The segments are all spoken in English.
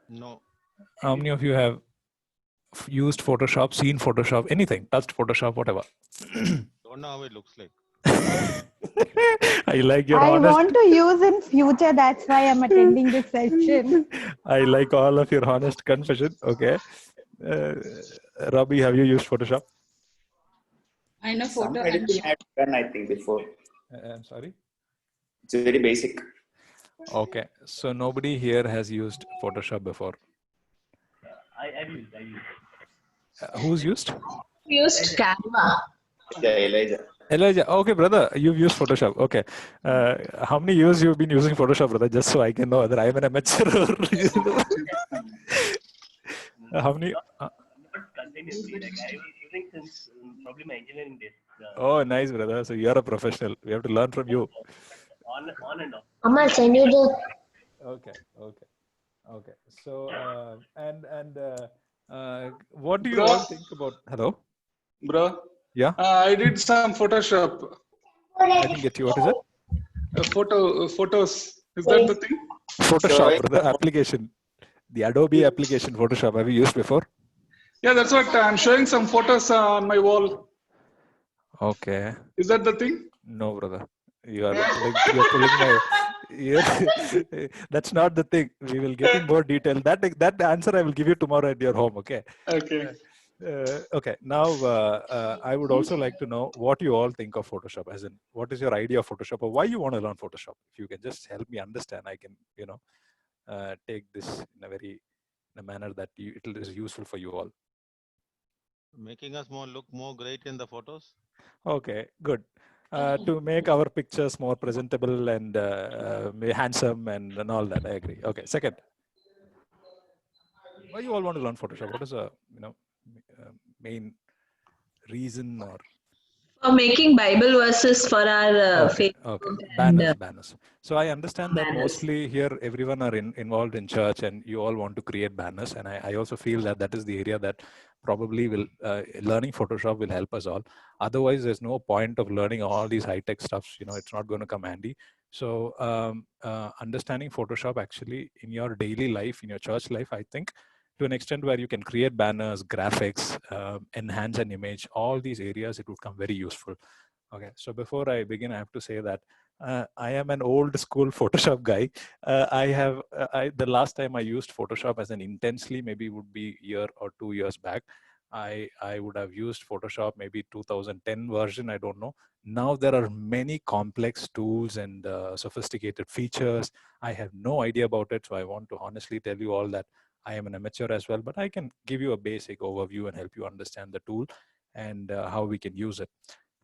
No. How many of you have used Photoshop, seen Photoshop, anything, touched Photoshop, whatever? Don't know how it looks like. I like your I honest. want to use in future. That's why I'm attending this session. I like all of your honest confession. Okay. Robbie, have you used Photoshop? I know Some photo and editing I've done, I think, before. I'm sorry. It's very basic. Okay. So nobody here has used Photoshop before. I've used. Who's used? used Canva. Elijah. Elijah. Okay, brother. You've used Photoshop. Okay. How many years you've been using Photoshop, brother? Just so I can know whether I'm an amateur or how many? Not continuously. Like I was using since probably my engineering days. Oh, nice, brother. So you're a professional. We have to learn from you. On and off. Amma, send you the. Okay. So what do you all think about? Hello. Bro. Yeah. I did some Photoshop. I didn't get you. What is it? Photos. Is that the thing? Photoshop, brother. Application. The Adobe application, Photoshop. Have you used before? Yeah, that's what I'm showing some photos on my wall. Okay. Is that the thing? No, brother. You're pulling my ear. That's not the thing. We will get in more detail. That answer I will give you tomorrow at your home. Okay. Okay. Okay. Now, I would also like to know what you all think of Photoshop. As in, what is your idea of Photoshop, or why you want to learn Photoshop? If you can just help me understand, I can, take this in a manner that it is useful for you all. Making us look more great in the photos. Okay, good. To make our pictures more presentable and handsome and all that, I agree. Okay, second, why you all want to learn Photoshop? What is a main reason or? For making Bible verses for our Okay, banners. So I understand that banners. mostly here everyone are involved in church, and you all want to create banners, and I also feel that is the area that probably will learning Photoshop will help us all. Otherwise, there's no point of learning all these high-tech stuffs. It's not going to come handy. So understanding Photoshop actually in your daily life, in your church life, I think to an extent where you can create banners, graphics, enhance an image, all these areas, it would come very useful. Okay, so before I begin, I have to say that I am an old school Photoshop guy. The last time I used Photoshop as an intensely, maybe would be a year or 2 years back. I would have used Photoshop maybe 2010 version, I don't know. Now there are many complex tools and sophisticated features. I have no idea about it, so I want to honestly tell you all that I am an amateur as well, but I can give you a basic overview and help you understand the tool and how we can use it.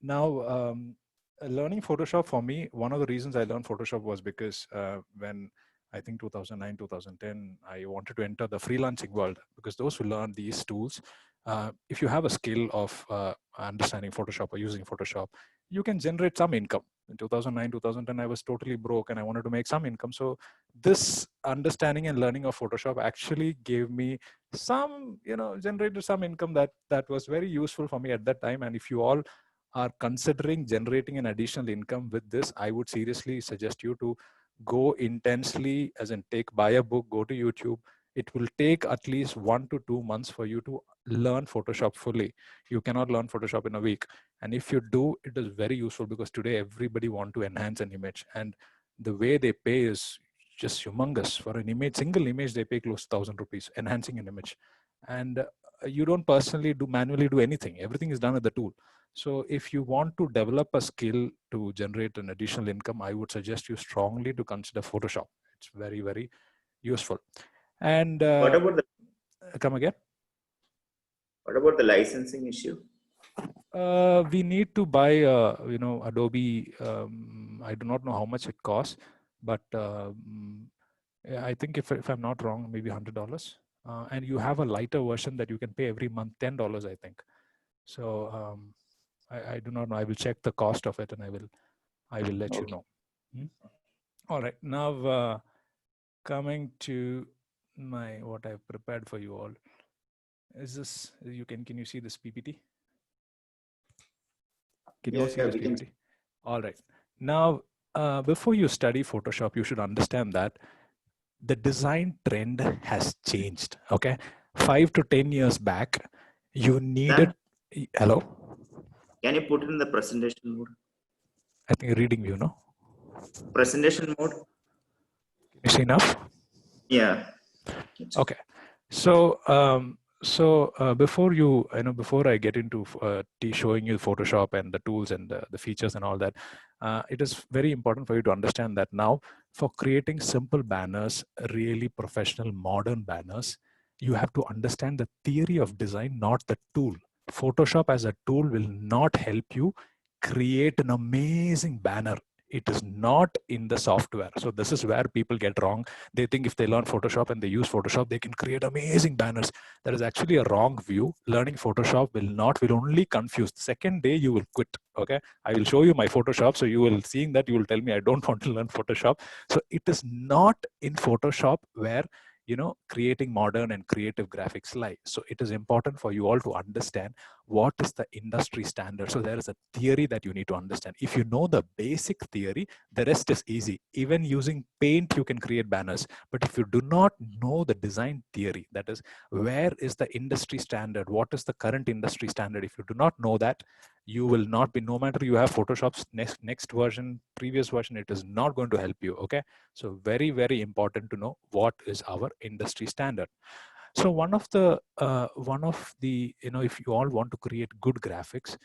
Now, learning Photoshop for me, one of the reasons I learned Photoshop was because when I think 2009, 2010, I wanted to enter the freelancing world, because those who learn these tools, if you have a skill of understanding Photoshop or using Photoshop, you can generate some income. In 2009, 2010, I was totally broke and I wanted to make some income. So this understanding and learning of Photoshop actually gave me some, generated some income that was very useful for me at that time. And if you all are considering generating an additional income with this, I would seriously suggest you to go intensely, as in buy a book, go to YouTube. It will take at least 1 to 2 months for you to learn Photoshop fully. You cannot learn Photoshop in a week. And if you do, it is very useful, because today everybody wants to enhance an image, and the way they pay is just humongous. For an image, single image, they pay close to 1,000 rupees enhancing an image. And you don't personally manually do anything. Everything is done with the tool. So if you want to develop a skill to generate an additional income, I would suggest you strongly to consider Photoshop. It's very, very useful. And what about come again? What about the licensing issue? We need to buy, Adobe. I do not know how much it costs, but I think if I'm not wrong, maybe $100. And you have a lighter version that you can pay every month, $10, I think. So I do not know. I will check the cost of it, and I will let you know. All right. Now coming to what I've prepared for you all. Is this can you see this PPT? Can you all see this PPT? All right. Now, before you study Photoshop, you should understand that the design trend has changed. Okay, 5 to 10 years back, you needed. Hello. Can you put it in the presentation mode? I think reading view, no? Presentation mode? Can you see enough? Yeah. Okay. So, before before I get into showing you Photoshop and the tools and the features and all that, it is very important for you to understand that now for creating simple banners, really professional, modern banners, you have to understand the theory of design, not the tool. Photoshop as a tool will not help you create an amazing banner. It is not in the software. So this is where people get wrong. They think if they learn Photoshop and they use Photoshop, they can create amazing banners. That is actually a wrong view. Learning Photoshop will only confuse. The second day you will quit. Okay, I will show you my Photoshop, so you will seeing that you will tell me I don't want to learn Photoshop. So it is not in Photoshop where creating modern and creative graphics lie. So it is important for you all to understand what is the industry standard. So there is a theory that you need to understand. If you know the basic theory, the rest is easy. Even using paint, you can create banners. But if you do not know the design theory, that is, where is the industry standard? What is the current industry standard? If you do not know that, you will not be, no matter you have Photoshop's next version, previous version, it is not going to help you. Okay. So very, very important to know what is our industry standard. So one of the if you all want to create good graphics,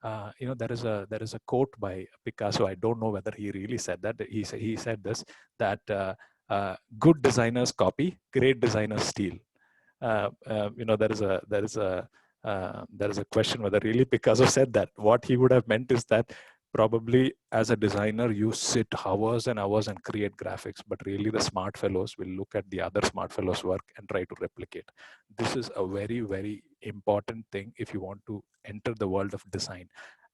there is a quote by Picasso. I don't know whether he really said that. He said this, that good designers copy, great designers steal. There is a question whether really Picasso said that. What he would have meant is that probably as a designer, you sit hours and hours and create graphics, but really the smart fellows will look at the other smart fellows' work and try to replicate. This is a very, very important thing if you want to enter the world of design.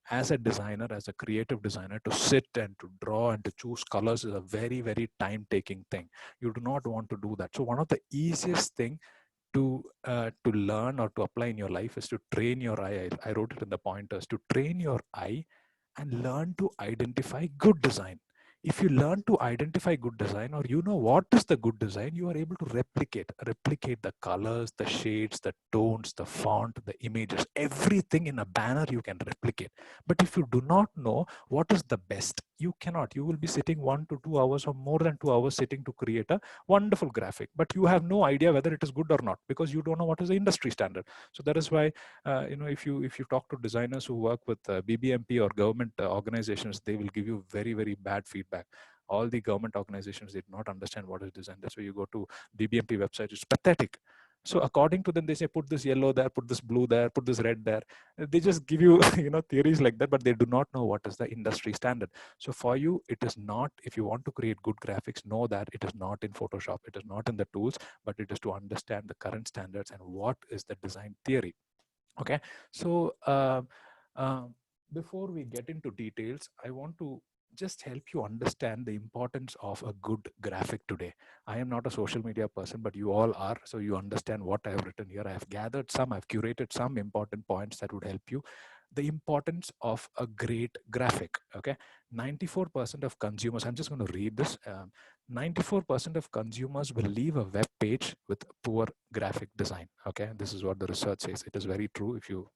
As a designer, as a creative designer, to sit and to draw and to choose colors is a very, very time-taking thing. You do not want to do that. So one of the easiest thing to learn or to apply in your life is to train your eye. I wrote it in the pointers, to train your eye and learn to identify good design. If you learn to identify good design, or you know what is the good design, you are able to replicate the colors, the shades, the tones, the font, the images, everything in a banner you can replicate. But if you do not know what is the best, you cannot. You will be sitting 1 to 2 hours or more than 2 hours sitting to create a wonderful graphic, but you have no idea whether it is good or not because you don't know what is the industry standard. So that is why if you talk to designers who work with BBMP or government organizations, they will give you very, very bad feedback. All the government organizations did not understand what is design. That's why you go to BBMP website, it's pathetic. So according to them, they say put this yellow there, put this blue there, put this red there. They just give you theories like that, but they do not know what is the industry standard. So for you, it is not, if you want to create good graphics, know that it is not in Photoshop, it is not in the tools, but it is to understand the current standards and what is the design theory. Okay, so before we get into details, I want to just help you understand the importance of a good graphic today. I am not a social media person, but you all are, so you understand what I have written here. I have gathered some, I've curated some important points that would help you. The importance of a great graphic. Okay, 94% of consumers, I'm just going to read this. 94% of consumers will leave a web page with poor graphic design. Okay, this is what the research says. It is very true. If you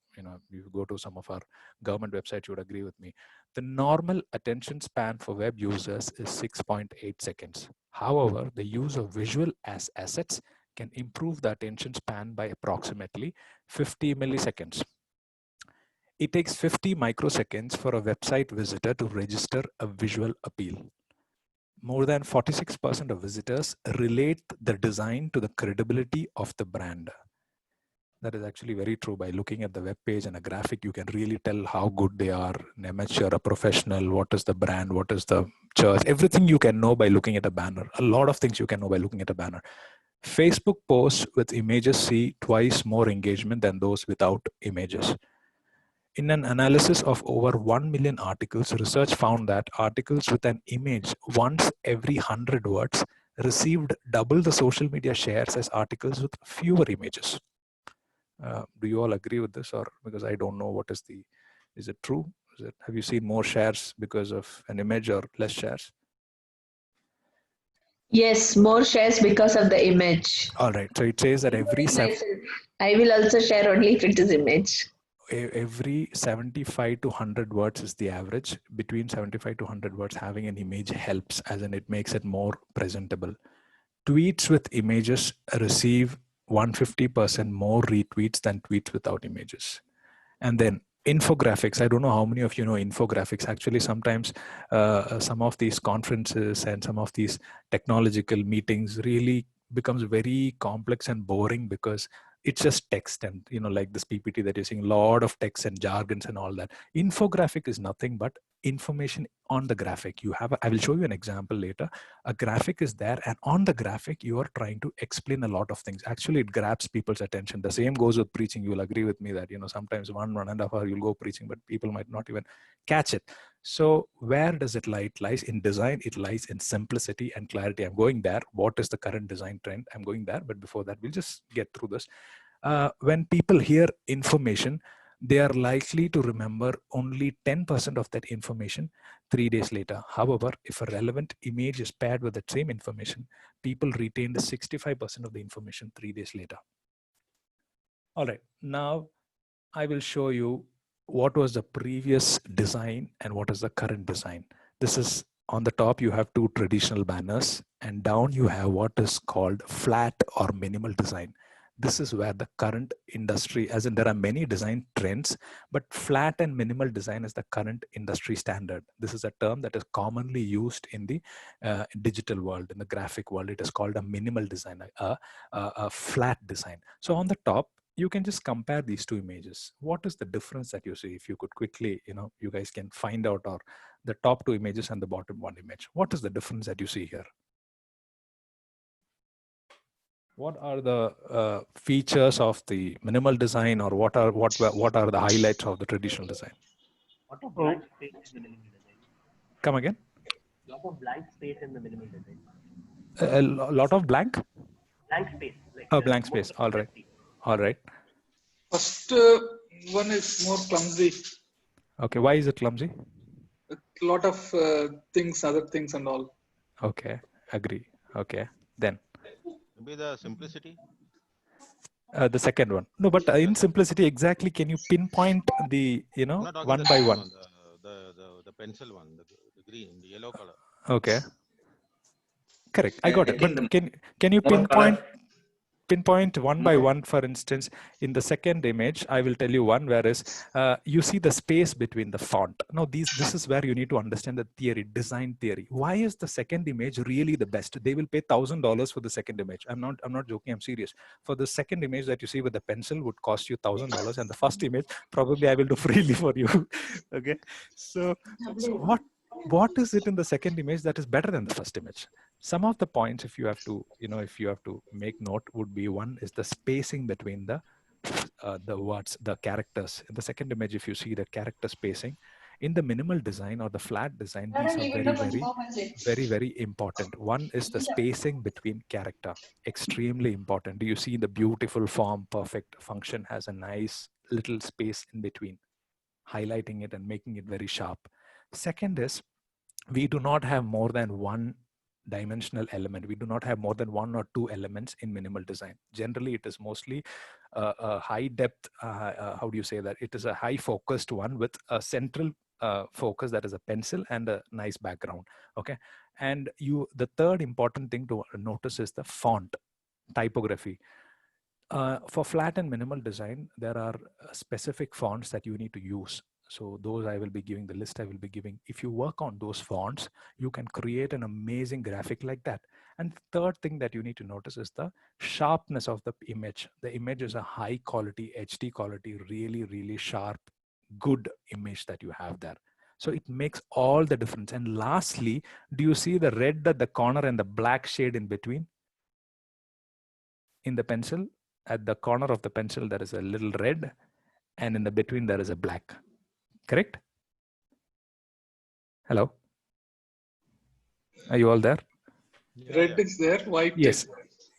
go to some of our government websites, you would agree with me. The normal attention span for web users is 6.8 seconds. However, the use of visual as assets can improve the attention span by approximately 50 milliseconds. It takes 50 microseconds for a website visitor to register a visual appeal. More than 46% of visitors relate the design to the credibility of the brand. That is actually very true. By looking at the web page and a graphic, you can really tell how good they are, an amateur, a professional, what is the brand, what is the church, everything you can know by looking at a banner. A lot of things you can know by looking at a banner. Facebook posts with images see twice more engagement than those without images. In an analysis of over 1 million articles, research found that articles with an image once every 100 words received double the social media shares as articles with fewer images. Do you all agree with this? Or because I don't know what is it true? Have you seen more shares because of an image or less shares? Yes, more shares because of the image. All right. So it says that I will also share only if it is image. every 75 to 100 words is the average. Between 75 to 100 words, having an image helps, as in it makes it more presentable. Tweets with images receive 150% more retweets than tweets without images. And then infographics. I don't know how many of you know infographics. Actually, sometimes some of these conferences and some of these technological meetings really becomes very complex and boring because it's just text and, you know, like this PPT that you're seeing, a lot of text and jargons and all that. Infographic is nothing but information on the graphic. I will show you an example later. A graphic is there, and on the graphic you are trying to explain a lot of things. Actually, it grabs people's attention. The same goes with preaching. You will agree with me that, you know, sometimes 1.5 hours you'll go preaching, but people might not even catch it. So where does it lie? It lies in design. It lies in simplicity and clarity. I'm going there. What is the current design trend? I'm going there, but before that, we'll just get through this. When people hear information, they are likely to remember only 10% of that information 3 days later. However, if a relevant image is paired with that same information, people retain the 65% of the information 3 days later. All right, now I will show you what was the previous design and what is the current design. This is on the top, you have two traditional banners, and down you have what is called flat or minimal design. This is where the current industry, as in there are many design trends, but flat and minimal design is the current industry standard. This is a term that is commonly used in the digital world, in the graphic world. It is called a minimal design, a flat design. So on the top, you can just compare these two images. What is the difference that you see? If you could quickly, you know, you guys can find out, or the top two images and the bottom one image. What is the difference that you see here? What are the features of the minimal design, or what are the highlights of the traditional design? Lot of blank space in the minimal design. Come again? Lot of blank space in the minimal design. A lot of blank? Blank space. Like Oh, blank space. All right. All right. First one is more clumsy. Okay. Why is it clumsy? A lot of things, other things and all. Okay. Agree. Okay. Then. Maybe the simplicity. The second one. No, but in simplicity, exactly, can you pinpoint the, you know, one by one? The pencil one, the green, the yellow color. Okay. Correct. I got it. think But can you pinpoint one by one? For instance, in the second image, I will tell you one, whereas you see the space between the font. Now, this is where you need to understand the theory, design theory. Why is the second image really the best? They will pay $1,000 for the second image. I'm not joking. I'm serious. For the second image that you see with the pencil would cost you $1,000, and the first image probably I will do freely for you. Okay. So what is it in the second image that is better than the first image? Some of the points, if you have to make note, would be: one is the spacing between the words, the characters. In the second image, if you see the character spacing, in the minimal design or the flat design, these are very important. One is the spacing between character, extremely important. Do you see the beautiful form, perfect function has a nice little space in between, highlighting it and making it very sharp. Second is, we do not have more than one dimensional element. We do not have more than one or two elements in minimal design. Generally, it is mostly a high depth, how do you say that? It is a high focused one with a central focus that is a pencil and a nice background. Okay. And the third important thing to notice is the font typography. For flat and minimal design, there are specific fonts that you need to use. So those I will be giving, the list I will be giving. If you work on those fonts, you can create an amazing graphic like that. And the third thing that you need to notice is the sharpness of the image. The image is a high quality, HD quality, really, really sharp, good image that you have there. So it makes all the difference. And lastly, do you see the red at the corner and the black shade in between? In the pencil, at the corner of the pencil, there is a little red, and in the between, there is a black. Correct? Hello? Are you all there? Red is there, white Yes. is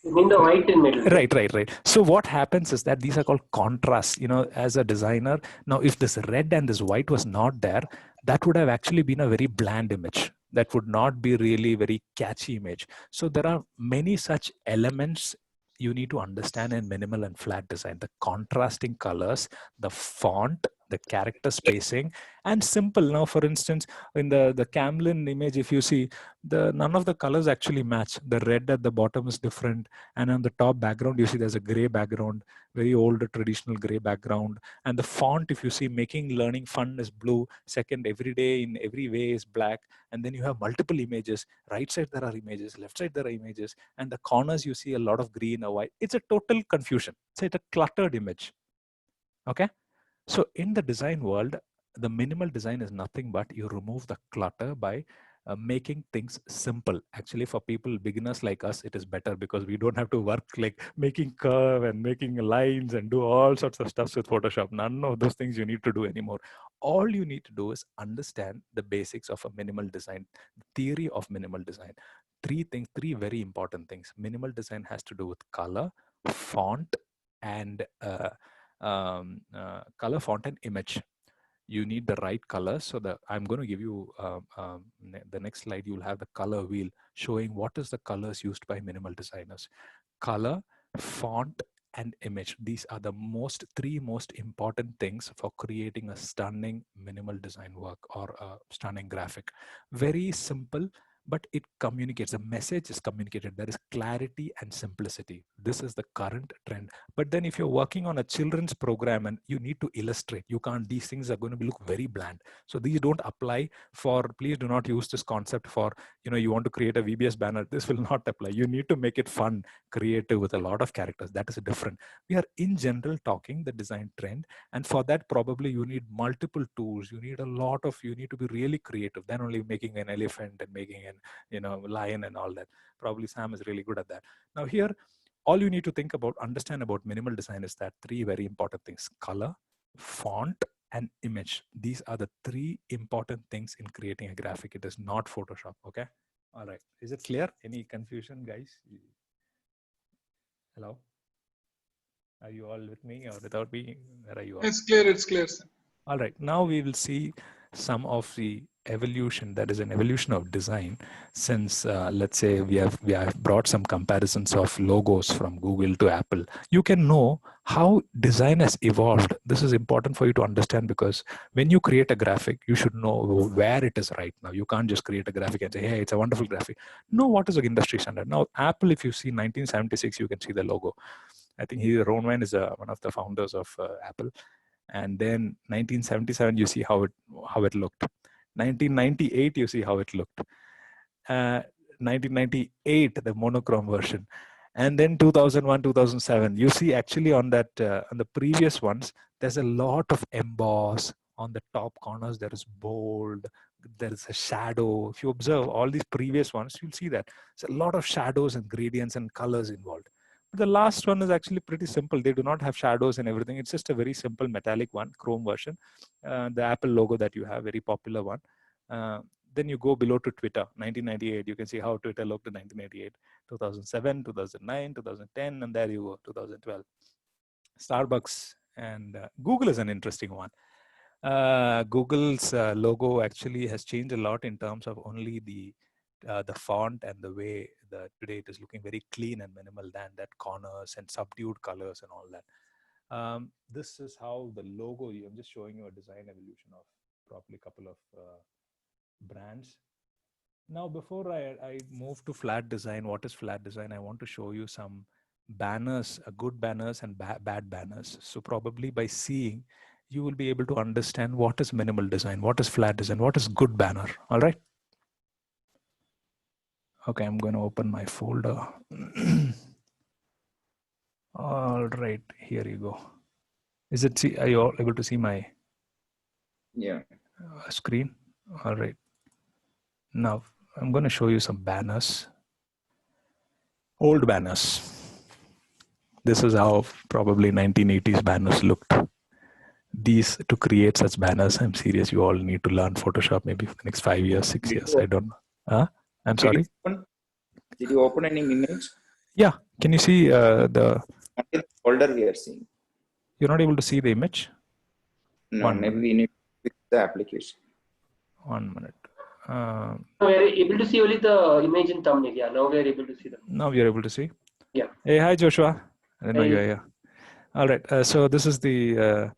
In the white in middle. Right. So what happens is that these are called contrasts. You know, as a designer, now if this red and this white was not there, that would have actually been a very bland image. that would not be really very catchy image. So there are many such elements you need to understand in minimal and flat design: the contrasting colors, the font, the character spacing, and simple. Now, for instance, in the Camlin image, if you see, none of the colors actually match. The red at the bottom is different, and on the top background, you see there's a gray background, very old traditional gray background. And the font, if you see, making learning fun is blue. Second, every day in every way is black. And then you have multiple images. Right side there are images, left side there are images, and the corners you see a lot of green or white. It's a total confusion. It's a cluttered image. Okay. So in the design world, the minimal design is nothing but you remove the clutter by making things simple. Actually, for people, beginners like us, it is better because we don't have to work like making curve and making lines and do all sorts of stuff with Photoshop. None of those things you need to do anymore. All you need to do is understand the basics of a minimal design, theory of minimal design. Three very important things. Minimal design has to do with color, font, and color, font, and image. You need the right colors. So I'm going to give you the next slide. You'll have the color wheel showing what is the colors used by minimal designers. Color, font, and image. These are the three most important things for creating a stunning minimal design work or a stunning graphic. Very simple, but it communicates. The message is communicated. There is clarity and simplicity. This is the current trend. But then if you're working on a children's program and you need to illustrate, you can't, these things are going to look very bland. So these don't apply for, please do not use this concept for, you want to create a VBS banner. This will not apply. You need to make it fun, creative with a lot of characters. That is different. We are in general talking the design trend. And for that, probably you need multiple tools. You need to be really creative. Then only making an elephant and making an lion and all that. Probably Sam is really good at that. Now here, all you need to understand about minimal design is that three very important things: color, font, and image. These are the three important things in creating a graphic. It is not Photoshop. Okay. All right. Is it clear? Any confusion, guys? Hello? Are you all with me or without me? Where are you all? It's clear, sir. All right. Now we will see some of the evolution. That is an evolution of design. Since let's say we have brought some comparisons of logos from Google to Apple. You can know how design has evolved. This is important for you to understand, because when you create a graphic, you should know where it is right now. You can't just create a graphic and say, hey, it's a wonderful graphic. Know what is the industry standard. Now, Apple, if you see 1976, you can see the logo. I think Ron Wayne is one of the founders of Apple. And then 1977, you see how it looked. 1998, you see how it looked. 1998, the monochrome version. And then 2001, 2007, you see actually on that, on the previous ones, there's a lot of emboss. On the top corners, there is bold, there is a shadow. If you observe all these previous ones, you'll see that there's a lot of shadows and gradients and colors involved. The last one is actually pretty simple. They do not have shadows and everything. It's just a very simple metallic one, chrome version. The Apple logo that you have, very popular one. Then you go below to Twitter, 1998. You can see how Twitter looked in 1998, 2007, 2009, 2010, and there you go, 2012. Starbucks and Google is an interesting one. Google's logo actually has changed a lot in terms of only the font and the way today it is looking very clean and minimal than that corners and subdued colors and all that. This is how the logo, I'm just showing you a design evolution of probably a couple of brands. Now, before I move to flat design, what is flat design? I want to show you some banners, good banners and bad banners. So probably by seeing, you will be able to understand what is minimal design, what is flat design, what is good banner. All right. Okay, I'm going to open my folder. All right, here you go. Are you all able to see my screen? All right. Now, I'm going to show you some banners. Old banners. This is how probably 1980s banners looked. These, to create such banners, I'm serious, you all need to learn Photoshop maybe for the next 5 years, 6 years. I don't know. I'm sorry. Did you open any image? Yeah. Can you see the folder we are seeing? You're not able to see the image? No, maybe we need to fix the application. 1 minute. We are able to see only the image in thumbnail. Yeah, now we are able to see them. Now you're able to see. Yeah. Hey, hi Joshua. I know Hey. you're here. All right. So this is the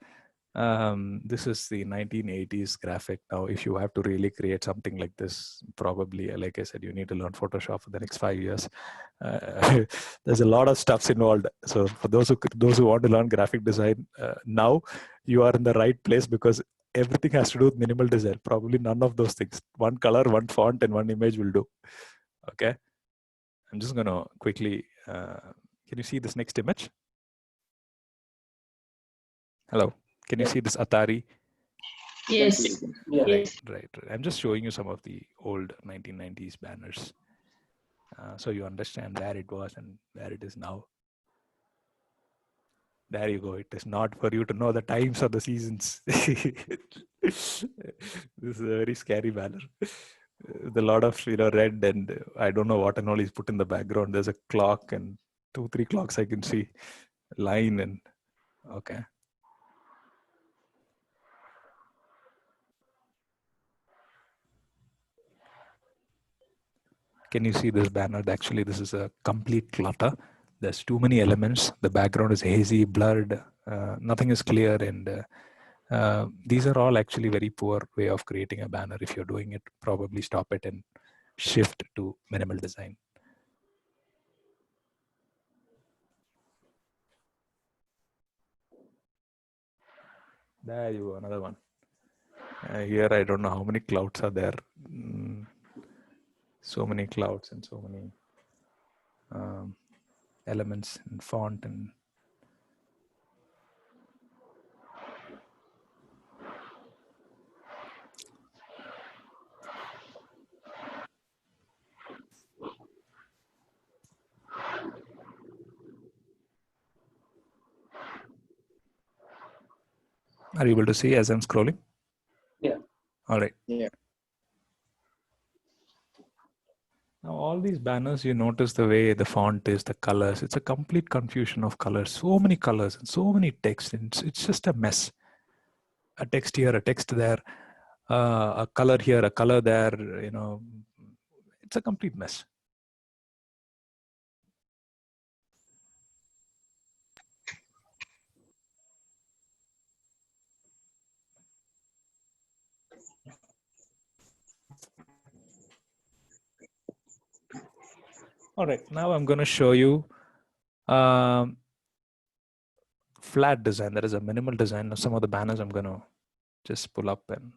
1980s graphic. Now, if you have to really create something like this, probably, like I said, you need to learn Photoshop for the next 5 years. There's a lot of stuffs involved. So for those who want to learn graphic design now, you are in the right place because everything has to do with minimal design. Probably none of those things. One color, one font, and one image will do. Okay. I'm just gonna quickly. Can you see this next image? Hello. Can you see this Atari? Yes. Yeah. Right. I'm just showing you some of the old 1990s banners, so you understand where it was and where it is now. There you go. It is not for you to know the times or the seasons. This is a very scary banner. With a lot of red and I don't know what and all is put in the background. There's a clock and 2-3 clocks I can see. Line and okay. Can you see this banner? Actually, this is a complete clutter. There's too many elements. The background is hazy, blurred. Nothing is clear. And these are all actually very poor way of creating a banner. If you're doing it, probably stop it and shift to minimal design. There you go, another one. Here, I don't know how many clouds are there. So many clouds and so many elements and font and are you able to see as I'm scrolling? Yeah. All right. Yeah. Now, all these banners, you notice the way the font is, the colors. It's a complete confusion of colors. So many colors and so many text. And it's just a mess. A text here, a text there, a color here, a color there. It's a complete mess. All right, now I'm going to show you flat design. That is a minimal design. Now, some of the banners I'm going to just pull up and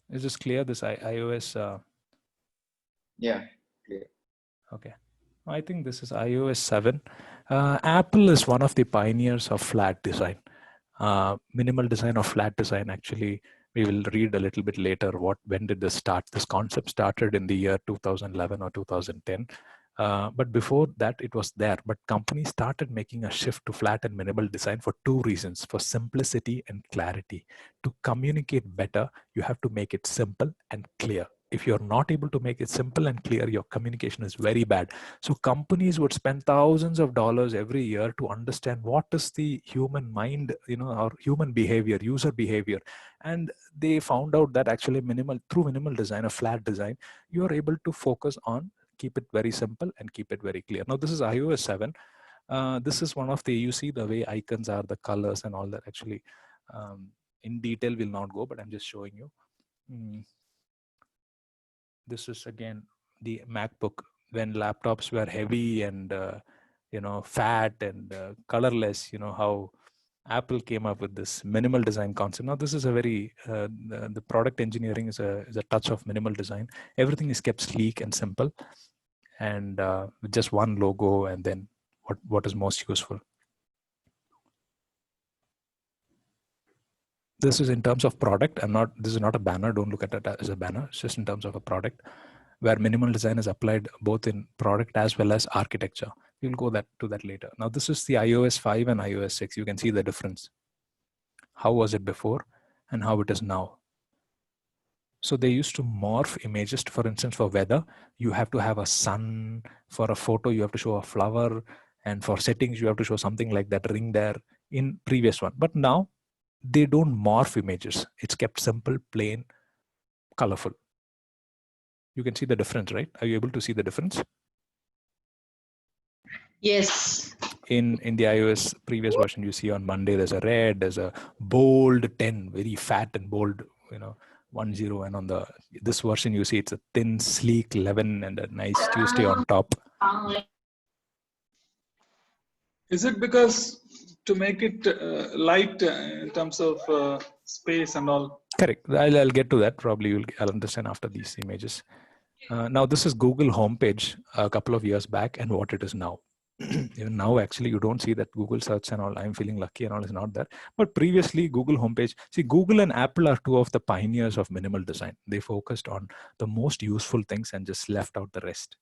is this clear? This iOS? Yeah, clear. Okay. I think this is iOS 7. Apple is one of the pioneers of flat design. Minimal design or flat design, actually, we will read a little bit later when did this start. This concept started in the year 2011 or 2010. But before that, it was there. But companies started making a shift to flat and minimal design for two reasons: for simplicity and clarity. To communicate better, you have to make it simple and clear. If you're not able to make it simple and clear, your communication is very bad. So companies would spend thousands of dollars every year to understand what is the human mind, or human behavior, user behavior. And they found out that actually through minimal design, a flat design, you are able to focus on keep it very simple and keep it very clear. Now, this is iOS 7. This is one of you see the way icons are, the colors and all that. Actually, in detail will not go, but I'm just showing you. This is again the MacBook when laptops were heavy and fat and colorless. How Apple came up with this minimal design concept. Now this is a very the product engineering is a touch of minimal design. Everything is kept sleek and simple, and with just one logo, and then what is most useful. This is in terms of product. This is not a banner. Don't look at it as a banner. It's just in terms of a product where minimal design is applied both in product as well as architecture. We'll go to that later. Now, this is the iOS 5 and iOS 6. You can see the difference. How was it before and how it is now? So they used to morph images. For instance, for weather, you have to have a sun. For a photo, you have to show a flower. And for settings, you have to show something like that ring there in previous one. But now they don't morph images. It's kept simple, plain, colorful. You can see the difference, right? Are you able to see the difference? Yes. In the iOS previous version, you see on Monday, there's a red, there's a bold 10, very fat and bold, 10. And on this version, you see it's a thin, sleek 11 and a nice Tuesday on top. Is it because to make it light in terms of space and all? Correct. I'll get to that. Probably I'll understand after these images. Now, this is Google homepage a couple of years back and what it is now. Even now, actually, you don't see that Google search and all. I'm feeling lucky and all is not there. But previously, Google homepage. See, Google and Apple are two of the pioneers of minimal design. They focused on the most useful things and just left out the rest.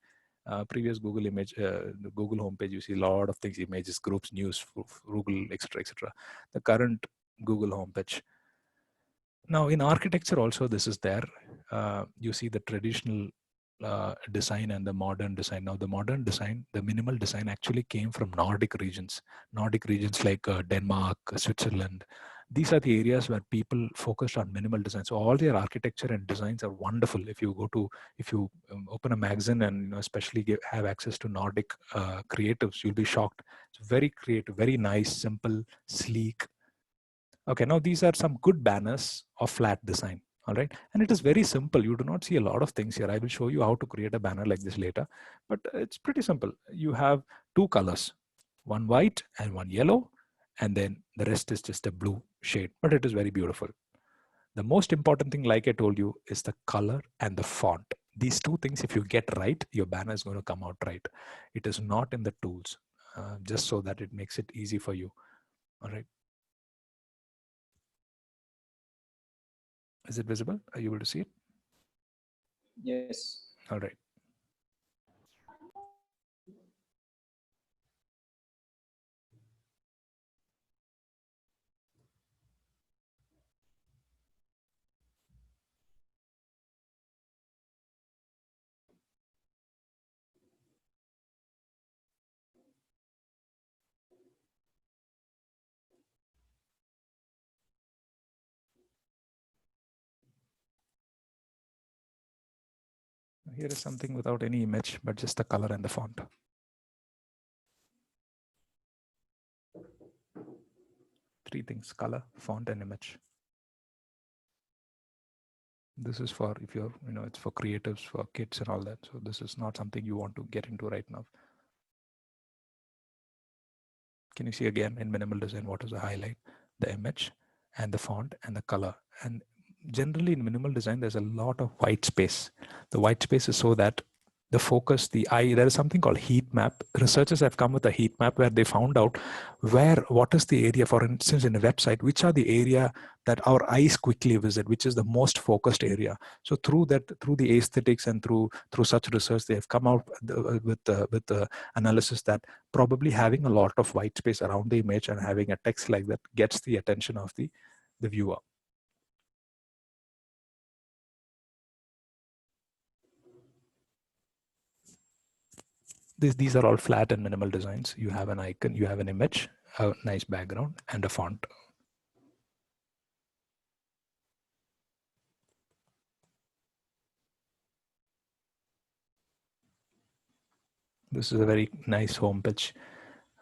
Previous Google image, the Google homepage, you see a lot of things, images, groups, news, Google, etc., etc. The current Google homepage. Now, in architecture also, this is there. You see the traditional design and the modern design. Now, the modern design, the minimal design actually came from Nordic regions like Denmark, Switzerland. These are the areas where people focused on minimal design. So all their architecture and designs are wonderful. If you open a magazine and especially have access to Nordic creatives, you'll be shocked. It's very creative, very nice, simple, sleek. Okay, now these are some good banners of flat design. All right, and it is very simple. You do not see a lot of things here. I will show you how to create a banner like this later, but it's pretty simple. You have two colors, one white and one yellow, and then the rest is just a blue shade, but it is very beautiful. The most important thing, like I told you, is the color and the font. These two things, if you get right, your banner is going to come out right. It is not in the tools, just so that it makes it easy for you. All right. Is it visible? Are you able to see it? Yes. All right. Here is something without any image, but just the color and the font. Three things: color, font, and image. This is for if you're, it's for creatives, for kids and all that. So this is not something you want to get into right now. Can you see again in minimal design, what is the highlight? The image and the font and the color. And generally in minimal design, there's a lot of white space. The white space is so that the focus, the eye, there is something called heat map. Researchers have come with a heat map where they found out what is the area, for instance, in a website, which are the area that our eyes quickly visit, which is the most focused area. So through the aesthetics and through such research, they have come out with the analysis that probably having a lot of white space around the image and having a text like that gets the attention of the viewer. These are all flat and minimal designs. You have an icon, you have an image, a nice background, and a font. This is a very nice home page.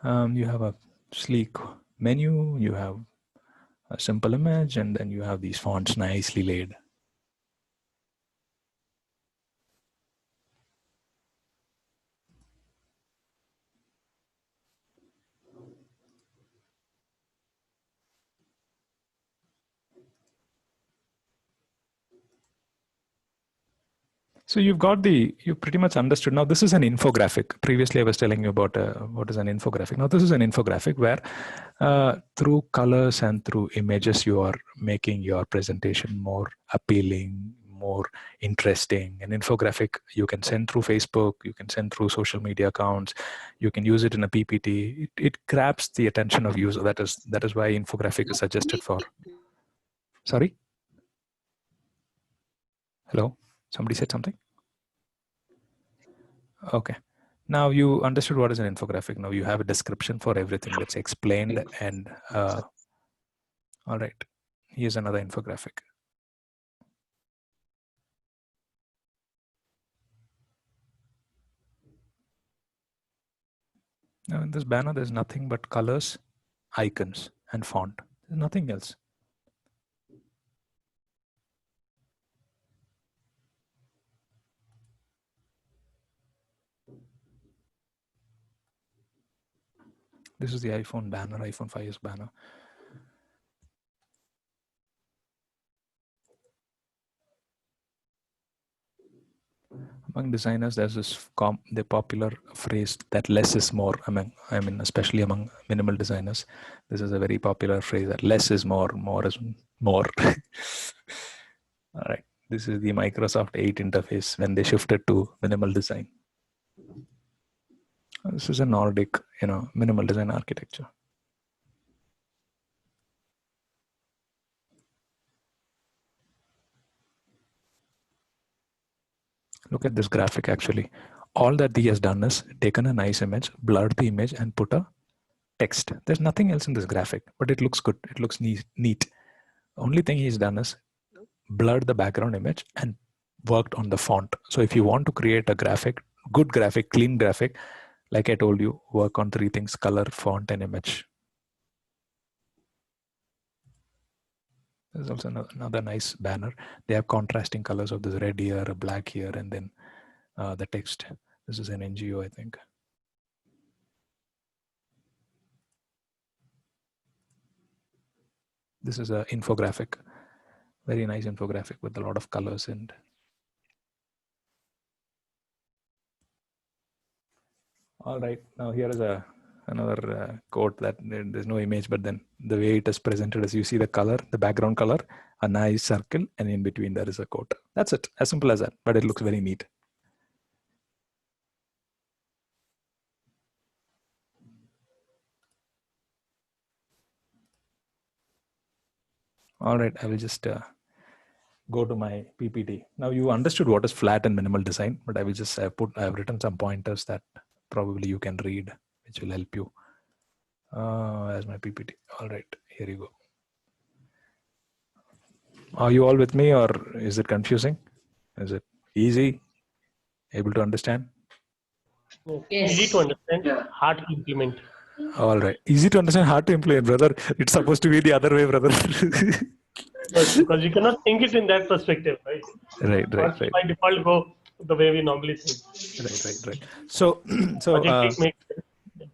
You have a sleek menu, you have a simple image, and then you have these fonts nicely laid. So you pretty much understood. Now this is an infographic. Previously I was telling you about what is an infographic. Now this is an infographic where through colors and through images, you are making your presentation more appealing, more interesting. An infographic you can send through Facebook, you can send through social media accounts, you can use it in a PPT. It grabs the attention of user. That is why infographic is suggested for. Sorry? Hello? Somebody said something? Okay. Now you understood what is an infographic. Now you have a description for everything that's explained and all right. Here's another infographic. Now in this banner, there's nothing but colors, icons, and font. There's nothing else. This is the iPhone banner, iPhone 5's banner. Among designers, there's this the popular phrase that less is more. I mean, especially among minimal designers, this is a very popular phrase that less is more is more. All right. This is the Microsoft 8 interface when they shifted to minimal design. This is a Nordic, minimal design architecture. Look at this graphic actually. All that he has done is taken a nice image, blurred the image and put a text. There's nothing else in this graphic, but it looks good. It looks neat. The only thing he's done is blurred the background image and worked on the font. So if you want to create a graphic, good graphic, clean graphic, like I told you, work on 3 things: color, font, and image. There's also another nice banner. They have contrasting colors of this red here, a black here, and then the text. This is an NGO, I think. This is an infographic, very nice infographic with a lot of colors. And all right, now here is another quote that there's no image, but then the way it is presented is you see the color, the background color, a nice circle, and in between there is a quote. That's it, as simple as that, but it looks very neat. All right, I will just go to my PPT. Now you understood what is flat and minimal design, but I will just I've written some pointers that probably you can read, which will help you. As my PPT. All right, here you go. Are you all with me, or is it confusing? Is it easy? Able to understand? Yes. Easy to understand, hard to implement. All right, easy to understand, hard to implement, brother. It's supposed to be the other way, brother. Because you cannot think it in that perspective, right? Right. By default, go the way we normally think. Right. So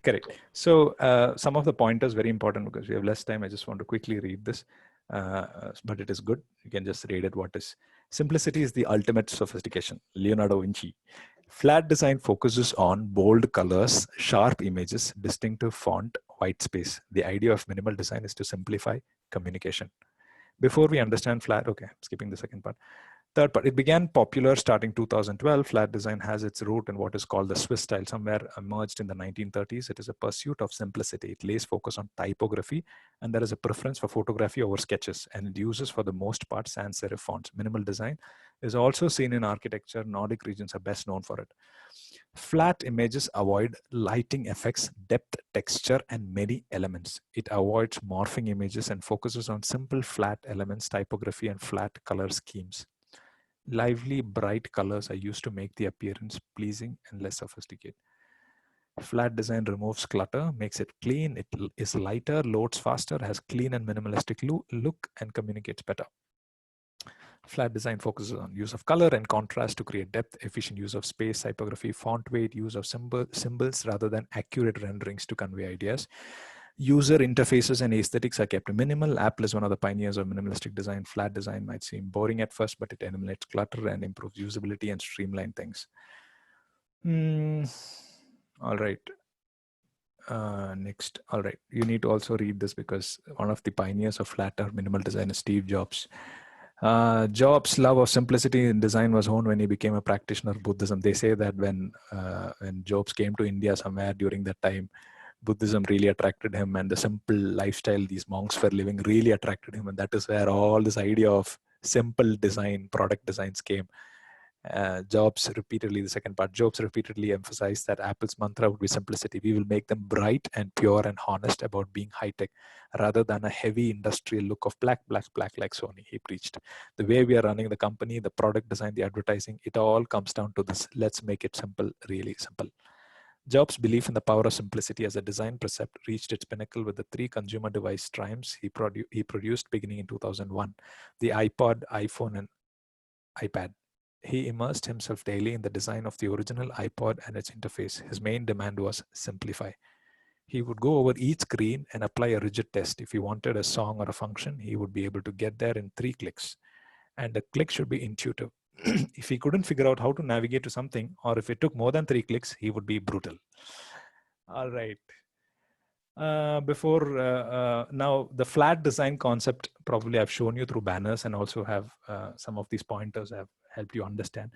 correct. So some of the pointers very important because we have less time. I just want to quickly read this, but it is good. You can just read it. What is simplicity is the ultimate sophistication. Leonardo da Vinci. Flat design focuses on bold colors, sharp images, distinctive font, white space. The idea of minimal design is to simplify communication. Before we understand flat, okay, skipping the second part. Third part, it began popular starting 2012. Flat design has its root in what is called the Swiss style, somewhere emerged in the 1930s. It is a pursuit of simplicity. It lays focus on typography, and there is a preference for photography over sketches, and it uses for the most part sans serif fonts. Minimal design is also seen in architecture. Nordic regions are best known for it. Flat images avoid lighting effects, depth, texture, and many elements. It avoids morphing images and focuses on simple flat elements, typography, and flat color schemes. Lively, bright colors are used to make the appearance pleasing and less sophisticated. Flat design removes clutter, makes it clean, it is lighter, loads faster, has clean and minimalistic look, and communicates better. Flat design focuses on use of color and contrast to create depth, efficient use of space, typography, font weight, use of symbols rather than accurate renderings to convey ideas. User interfaces and aesthetics are kept minimal. Apple is one of the pioneers of minimalistic design. Flat design might seem boring at first, but it eliminates clutter and improves usability and streamline things. All right. Next. All right. You need to also read this because one of the pioneers of flat or minimal design is Steve Jobs. Jobs' love of simplicity in design was honed when he became a practitioner of Buddhism. They say that when Jobs came to India somewhere during that time, Buddhism really attracted him, and the simple lifestyle these monks were living really attracted him, and that is where all this idea of simple design, product designs came. Jobs repeatedly, the second part, Jobs repeatedly emphasized that Apple's mantra would be simplicity. We will make them bright and pure and honest about being high-tech rather than a heavy industrial look of black, black, black like Sony, he preached. The way we are running the company, the product design, the advertising, it all comes down to this. Let's make it simple, really simple. Jobs' belief in the power of simplicity as a design precept reached its pinnacle with the 3 consumer device triumphs he produced beginning in 2001, the iPod, iPhone, and iPad. He immersed himself daily in the design of the original iPod and its interface. His main demand was simplify. He would go over each screen and apply a rigid test. If he wanted a song or a function, he would be able to get there in 3 clicks. And the click should be intuitive. If he couldn't figure out how to navigate to something, or if it took more than 3 clicks, he would be brutal. All right. Now the flat design concept, probably I've shown you through banners, and also have some of these pointers have helped you understand.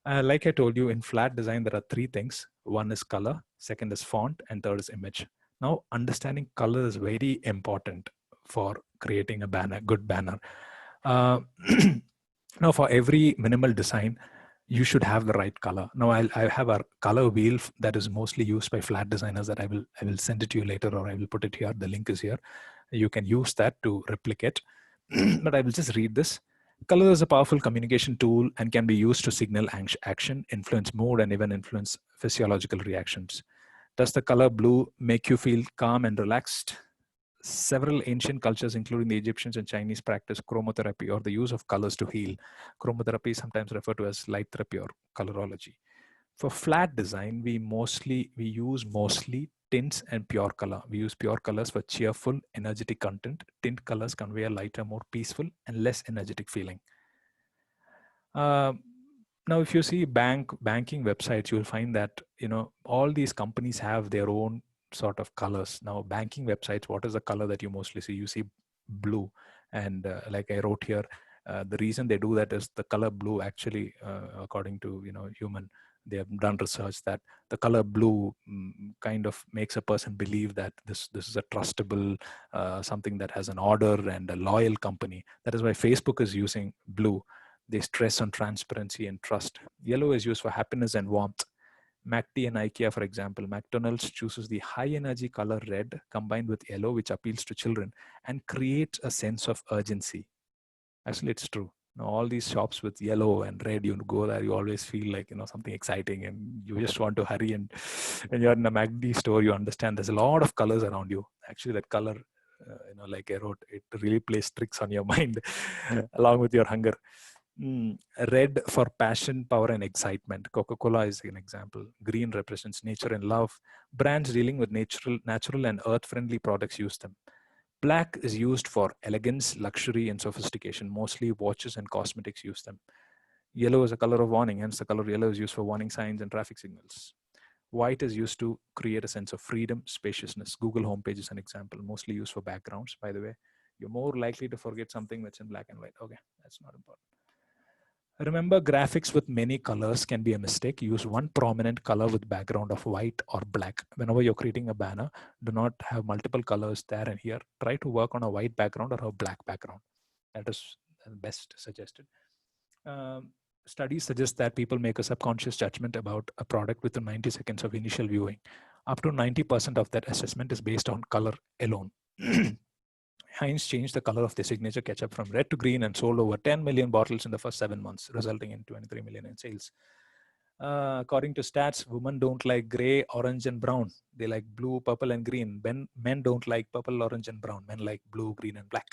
Like I told you, in flat design, there are 3 things. One is color, second is font, and third is image. Now, understanding color is very important for creating a banner, good banner. Now, for every minimal design, you should have the right color. Now, I have a color wheel that is mostly used by flat designers that I will send it to you later, or I will put it here. The link is here. You can use that to replicate. But I will just read this. Color is a powerful communication tool and can be used to signal action, influence mood, and even influence physiological reactions. Does the color blue make you feel calm and relaxed? Several ancient cultures, including the Egyptians and Chinese, practice chromotherapy, or the use of colors to heal. Chromotherapy is sometimes referred to as light therapy or colorology. For flat design, we use mostly tints and pure color. We use pure colors for cheerful, energetic content. Tint colors convey a lighter, more peaceful, and less energetic feeling. Now, if you see banking websites, you will find that all these companies have their own sort of colors. Now, banking websites, what is the color that you mostly see? You see blue, and like I wrote here, the reason they do that is the color blue actually, according to human, they have done research that the color blue kind of makes a person believe that this is a trustable, something that has an order and a loyal company. That is why Facebook is using blue. They stress on transparency and trust. Yellow is used for happiness and warmth. MACD and IKEA, for example, McDonald's chooses the high energy color red combined with yellow, which appeals to children and creates a sense of urgency. Actually, it's true. Now, all these shops with yellow and red, you go there, you always feel like something exciting, and you just want to hurry. And when you're in a MACD store, you understand there's a lot of colors around you. Actually, that color, like I wrote, it really plays tricks on your mind along with your hunger. Red for passion, power, and excitement. Coca-Cola is an example. Green represents nature and love. Brands dealing with natural and earth-friendly products use them. Black is used for elegance, luxury, and sophistication. Mostly watches and cosmetics use them. Yellow is a color of warning, hence the color yellow is used for warning signs and traffic signals. White is used to create a sense of freedom, spaciousness. Google homepage is an example, mostly used for backgrounds, by the way. You're more likely to forget something that's in black and white. Okay, that's not important. Remember, graphics with many colors can be a mistake. Use one prominent color with background of white or black. Whenever you're creating a banner, do not have multiple colors there and here. Try to work on a white background or a black background. That is best suggested. Studies suggest that people make a subconscious judgment about a product within 90 seconds of initial viewing. Up to 90% of that assessment is based on color alone. Heinz changed the color of their signature ketchup from red to green and sold over 10 million bottles in the first 7 months, resulting in 23 million in sales. According to stats, women don't like gray, orange, and brown. They like blue, purple, and green. Men don't like purple, orange, and brown. Men like blue, green, and black.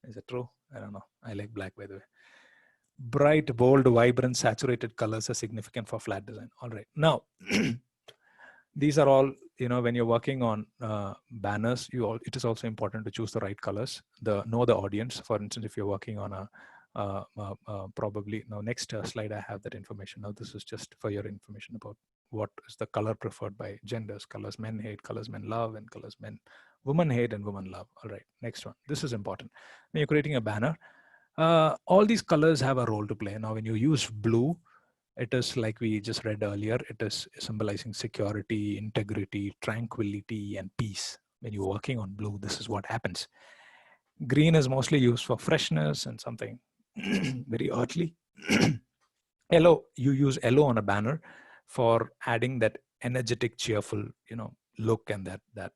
Is it true? I don't know. I like black, by the way. Bright, bold, vibrant, saturated colors are significant for flat design. All right. Now, these are all, when you're working on banners, it is also important to choose the right colors, know the audience. For instance, if you're working on probably, now next slide, I have that information. Now, this is just for your information about what is the color preferred by genders. Colors men hate, colors men love, and colors women hate and women love. All right, next one. This is important. When you're creating a banner, all these colors have a role to play. Now, when you use blue, it is like we just read earlier, it is symbolizing security, integrity, tranquility, and peace. When you're working on blue, this is what happens. Green is mostly used for freshness and something. very earthly. Yellow, you use yellow on a banner for adding that energetic, cheerful, look, and that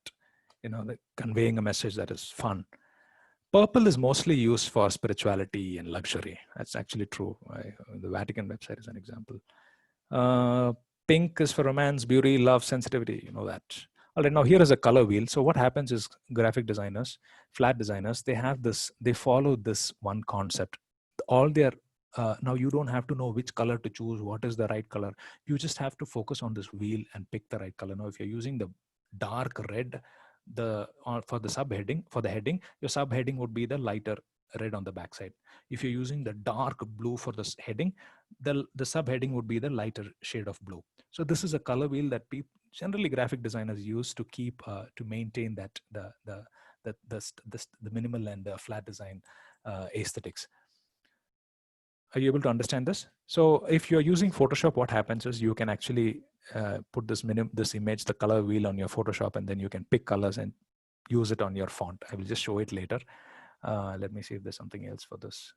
conveying a message that is fun. Purple is mostly used for spirituality and luxury. That's actually true. The Vatican website is an example. Pink is for romance, beauty, love, sensitivity. You know that. All right, now here is a color wheel. So what happens is graphic designers, flat designers, they follow this one concept. All their now you don't have to know which color to choose, what is the right color. You just have to focus on this wheel and pick the right color. Now, if you're using the dark red, for the heading, your subheading would be the lighter red on the backside. If you're using the dark blue for this heading, the subheading would be the lighter shade of blue. So this is a color wheel that generally graphic designers use to keep to maintain that the minimal and flat design aesthetics. Are you able to understand this? So if you're using Photoshop, what happens is you can actually put this image, the color wheel on your Photoshop, and then you can pick colors and use it on your font. I will just show it later. Let me see if there's something else for this.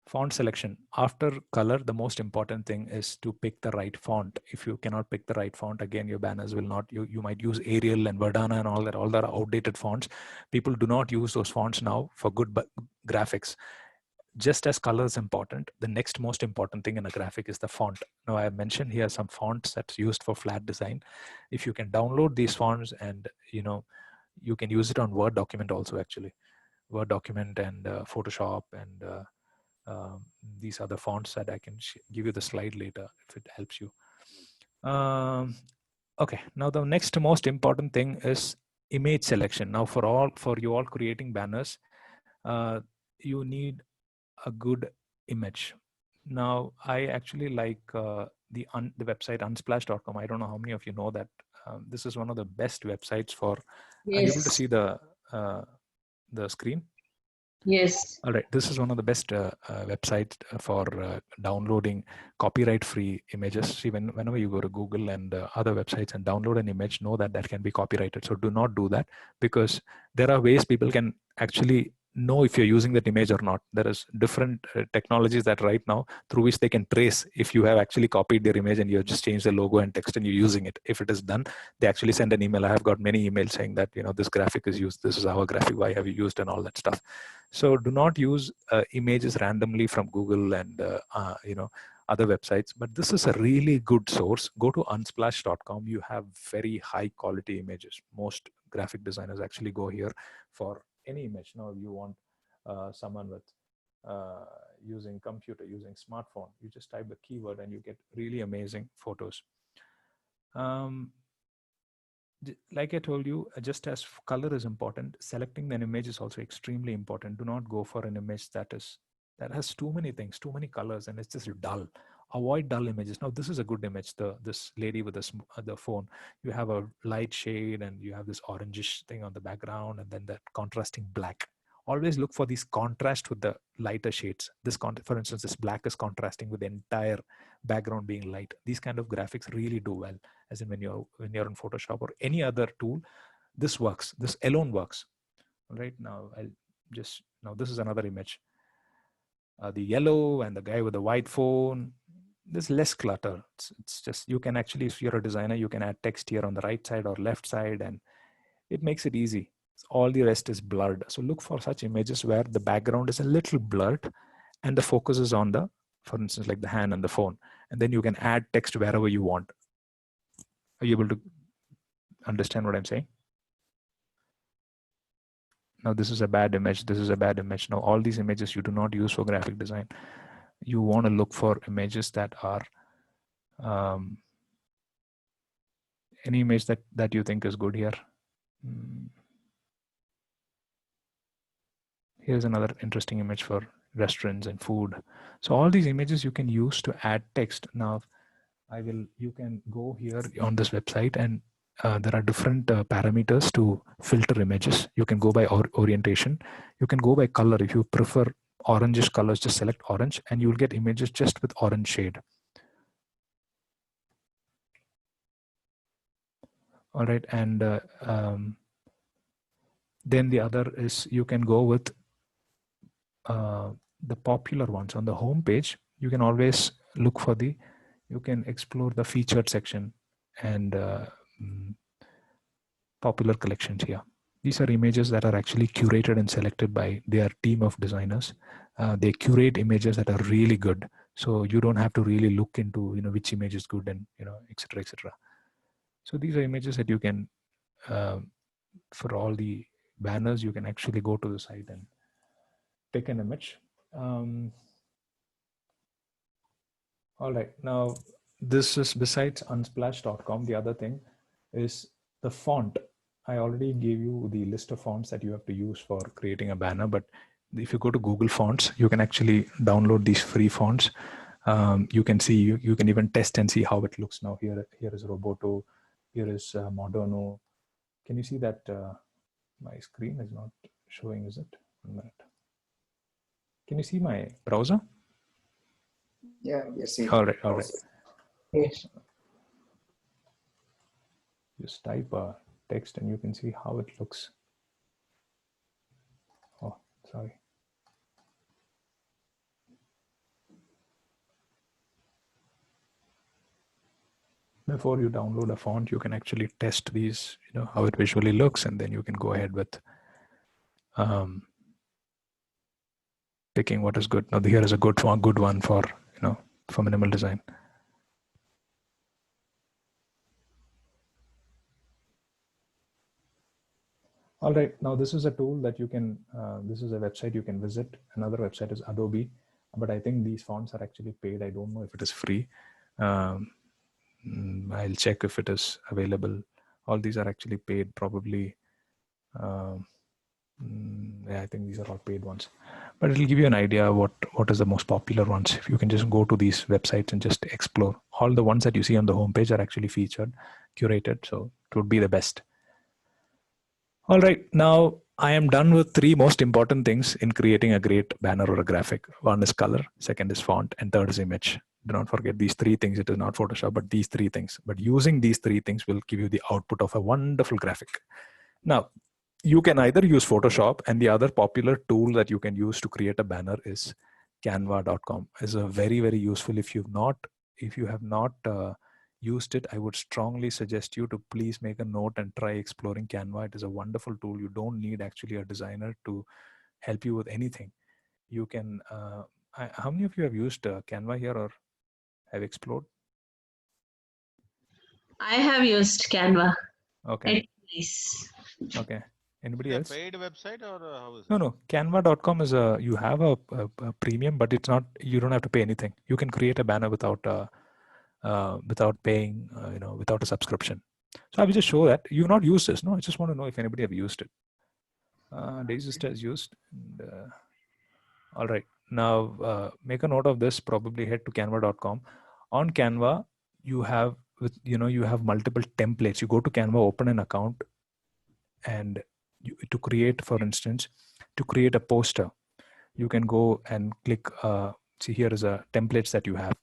Font selection. After color, the most important thing is to pick the right font. If you cannot pick the right font, again, your banners will not, you might use Arial and Verdana and all that are outdated fonts. People do not use those fonts now for good graphics. Just as color is important, the next most important thing in a graphic is the font. Now, I have mentioned here some fonts that's used for flat design. If you can download these fonts and, you can use it on Word document also, actually. Word document and Photoshop and these other fonts that I can give you the slide later if it helps you. Okay, now the next most important thing is image selection. Now, for you all creating banners, you need a good image. Now, I actually like the website unsplash.com. I don't know how many of you know that. This is one of the best websites for. Yes. Are you able to see the screen? Yes. All right. This is one of the best websites for downloading copyright-free images. See, whenever you go to Google and other websites and download an image, know that can be copyrighted. So do not do that, because there are ways people can actually know if you're using that image or not. There is different technologies that right now through which they can trace if you have actually copied their image and you have just changed the logo and text and you're using it. If it is done, they actually send an email. I have got many emails saying that, this graphic is used. This is our graphic. Why have you used, and all that stuff. So do not use images randomly from Google and other websites. But this is a really good source. Go to unsplash.com. You have very high quality images. Most graphic designers actually go here for any image. Now, if you want someone with using computer, using smartphone, you just type the keyword and you get really amazing photos. Like I told you, just as color is important, selecting an image is also extremely important. Do not go for an image that has too many things, too many colors, and it's just dull. Avoid dull images. Now, this is a good image. This lady with the phone. You have a light shade, and you have this orangish thing on the background, and then that contrasting black. Always look for these contrast with the lighter shades. For instance, this black is contrasting with the entire background being light. These kind of graphics really do well. As in when you're in Photoshop or any other tool, this works. This alone works. All right, now this is another image. The yellow and the guy with the white phone. There's less clutter. It's just, you can actually, if you're a designer, you can add text here on the right side or left side, and it makes it easy. All the rest is blurred. So look for such images where the background is a little blurred and the focus is on for instance, like the hand and the phone. And then you can add text wherever you want. Are you able to understand what I'm saying? Now, this is a bad image. This is a bad image. Now, all these images you do not use for graphic design. You want to look for images that are any image that you think is good here. Here's another interesting image for restaurants and food. So all these images you can use to add text. Now, you can go here on this website, and there are different parameters to filter images. You can go by orientation. You can go by color. If you prefer orangish colors, just select orange, and you'll get images just with orange shade. All right, and then the other is you can go with the popular ones on the home page, you can always look for you can explore the featured section and popular collections here. These are images that are actually curated and selected by their team of designers. They curate images that are really good, so you don't have to really look into which image is good and etc. etc. So these are images that you can for all the banners, you can actually go to the site and pick an image. All right, now this is besides unsplash.com. The other thing is the font. I already gave you the list of fonts that you have to use for creating a banner, but if you go to Google Fonts, you can actually download these free fonts. You can see, you can even test and see how it looks now. Here is Roboto, here is Moderno. Can you see that my screen is not showing, is it? 1 minute. Can you see my browser? Yeah, yes. All right, all right. Yes. Just type a text and you can see how it looks. Oh, sorry. Before you download a font, you can actually test these, how it visually looks, and then you can go ahead with picking what is good. Now here is a good one for for minimal design. All right, now this is a tool that you can, this is a website you can visit. Another website is Adobe, but I think these fonts are actually paid. I don't know if it is free. I'll check if it is available. All these are actually paid, probably. Yeah, I think these are all paid ones, but it'll give you an idea what is the most popular ones. If you can just go to these websites and just explore, all the ones that you see on the homepage are actually featured, curated, so it would be the best. All right, now I am done with 3 most important things in creating a great banner or a graphic. One is color, second is font, and third is image. Do not forget these 3 things. It is not Photoshop, but these 3 things. But using these 3 things will give you the output of a wonderful graphic. Now, you can either use Photoshop, and the other popular tool that you can use to create a banner is canva.com. Is a very, very useful. If you have not used it, I would strongly suggest you to please make a note and try exploring Canva. It is a wonderful tool. You don't need actually a designer to help you with anything. You can, how many of you have used Canva here or have explored? I have used Canva. Okay. It's nice. Okay. Anybody Is it else? a paid website or how is it? No. Canva.com is you have a premium, but it's not, you don't have to pay anything. You can create a banner without paying, without a subscription. So I will just show that. You've not used this, no? I just want to know if anybody have used it. Daisy Sister has used. And, all right. Now make a note of this. Probably head to canva.com. On Canva, you have you have multiple templates. You go to Canva, open an account, and to create, for instance, to create a poster, you can go and click. See, here is a templates that you have: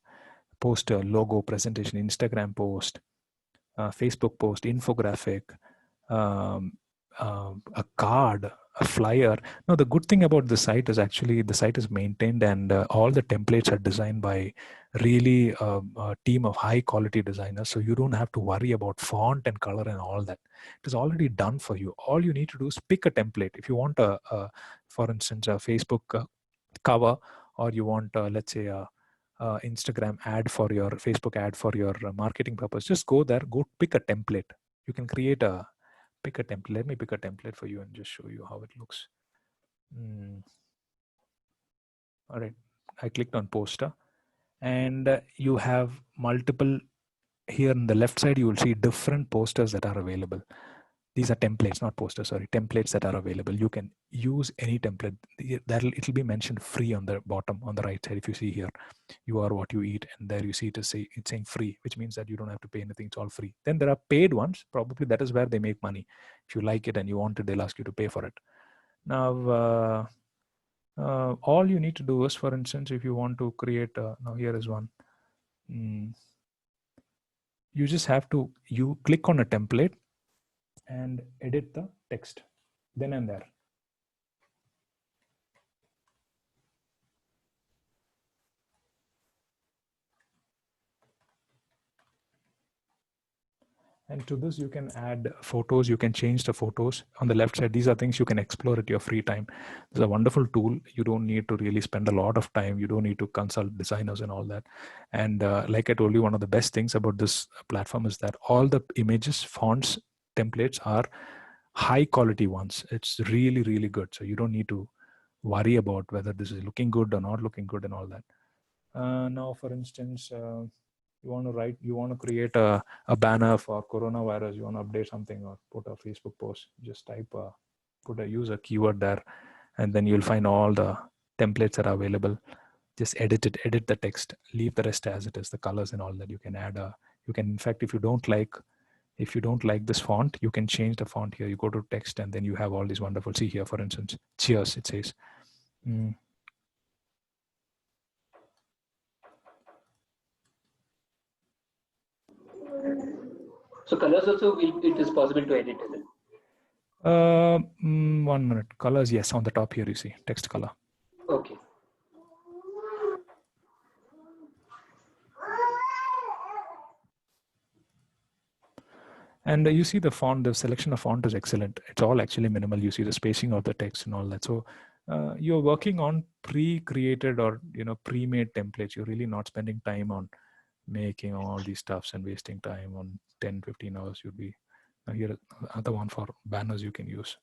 poster, logo, presentation, Instagram post, Facebook post, infographic, a card, a flyer. No, the good thing about the site is actually the site is maintained, and all the templates are designed by really a team of high quality designers. So you don't have to worry about font and color and all that. It is already done for you. All you need to do is pick a template. If you want for instance, a Facebook cover, or you want, let's say, a Instagram ad for your Facebook ad for your marketing purpose, just go there, go pick a template. You can create pick a template. Let me pick a template for you and just show you how it looks. All right, I clicked on poster, and you have multiple. Here on the left side, you will see different posters that are available. These are templates, not posters, sorry, templates that are available. You can use any template. It'll be mentioned free on the bottom, on the right side. If you see here, you are what you eat, and there you see it's saying free, which means that you don't have to pay anything. It's all free. Then there are paid ones. Probably that is where they make money. If you like it and you want it, they'll ask you to pay for it. Now, all you need to do is, for instance, if you want to create, now here is one. You just have to, you click on a template and edit the text then and there. And to this, you can add photos. You can change the photos on the left side. These are things you can explore at your free time. It's a wonderful tool. You don't need to really spend a lot of time. You don't need to consult designers and all that. And like I told you, one of the best things about this platform is that all the images, fonts, templates are high quality ones. It's really, really good. So you don't need to worry about whether this is looking good or not looking good and all that. Now, for instance, you want to create a banner for coronavirus, you want to update something or put a Facebook post, just use a keyword there, and then you'll find all the templates that are available. Just edit the text, leave the rest as it is, the colors and all that. You can add in fact, if you don't like this font, you can change the font here. You go to text and then you have all these wonderful, see here, for instance, cheers, it says. So colors also, it is possible to edit, is it? 1 minute. Colors, yes, on the top here you see text color. Okay. And you see the font, the selection of font is excellent. It's all actually minimal. You see the spacing of the text and all that. So you're working on pre-created or pre-made templates. You're really not spending time on making all these stuffs and wasting time on 10-15 hours. You'd be here. Other one for banners you can use.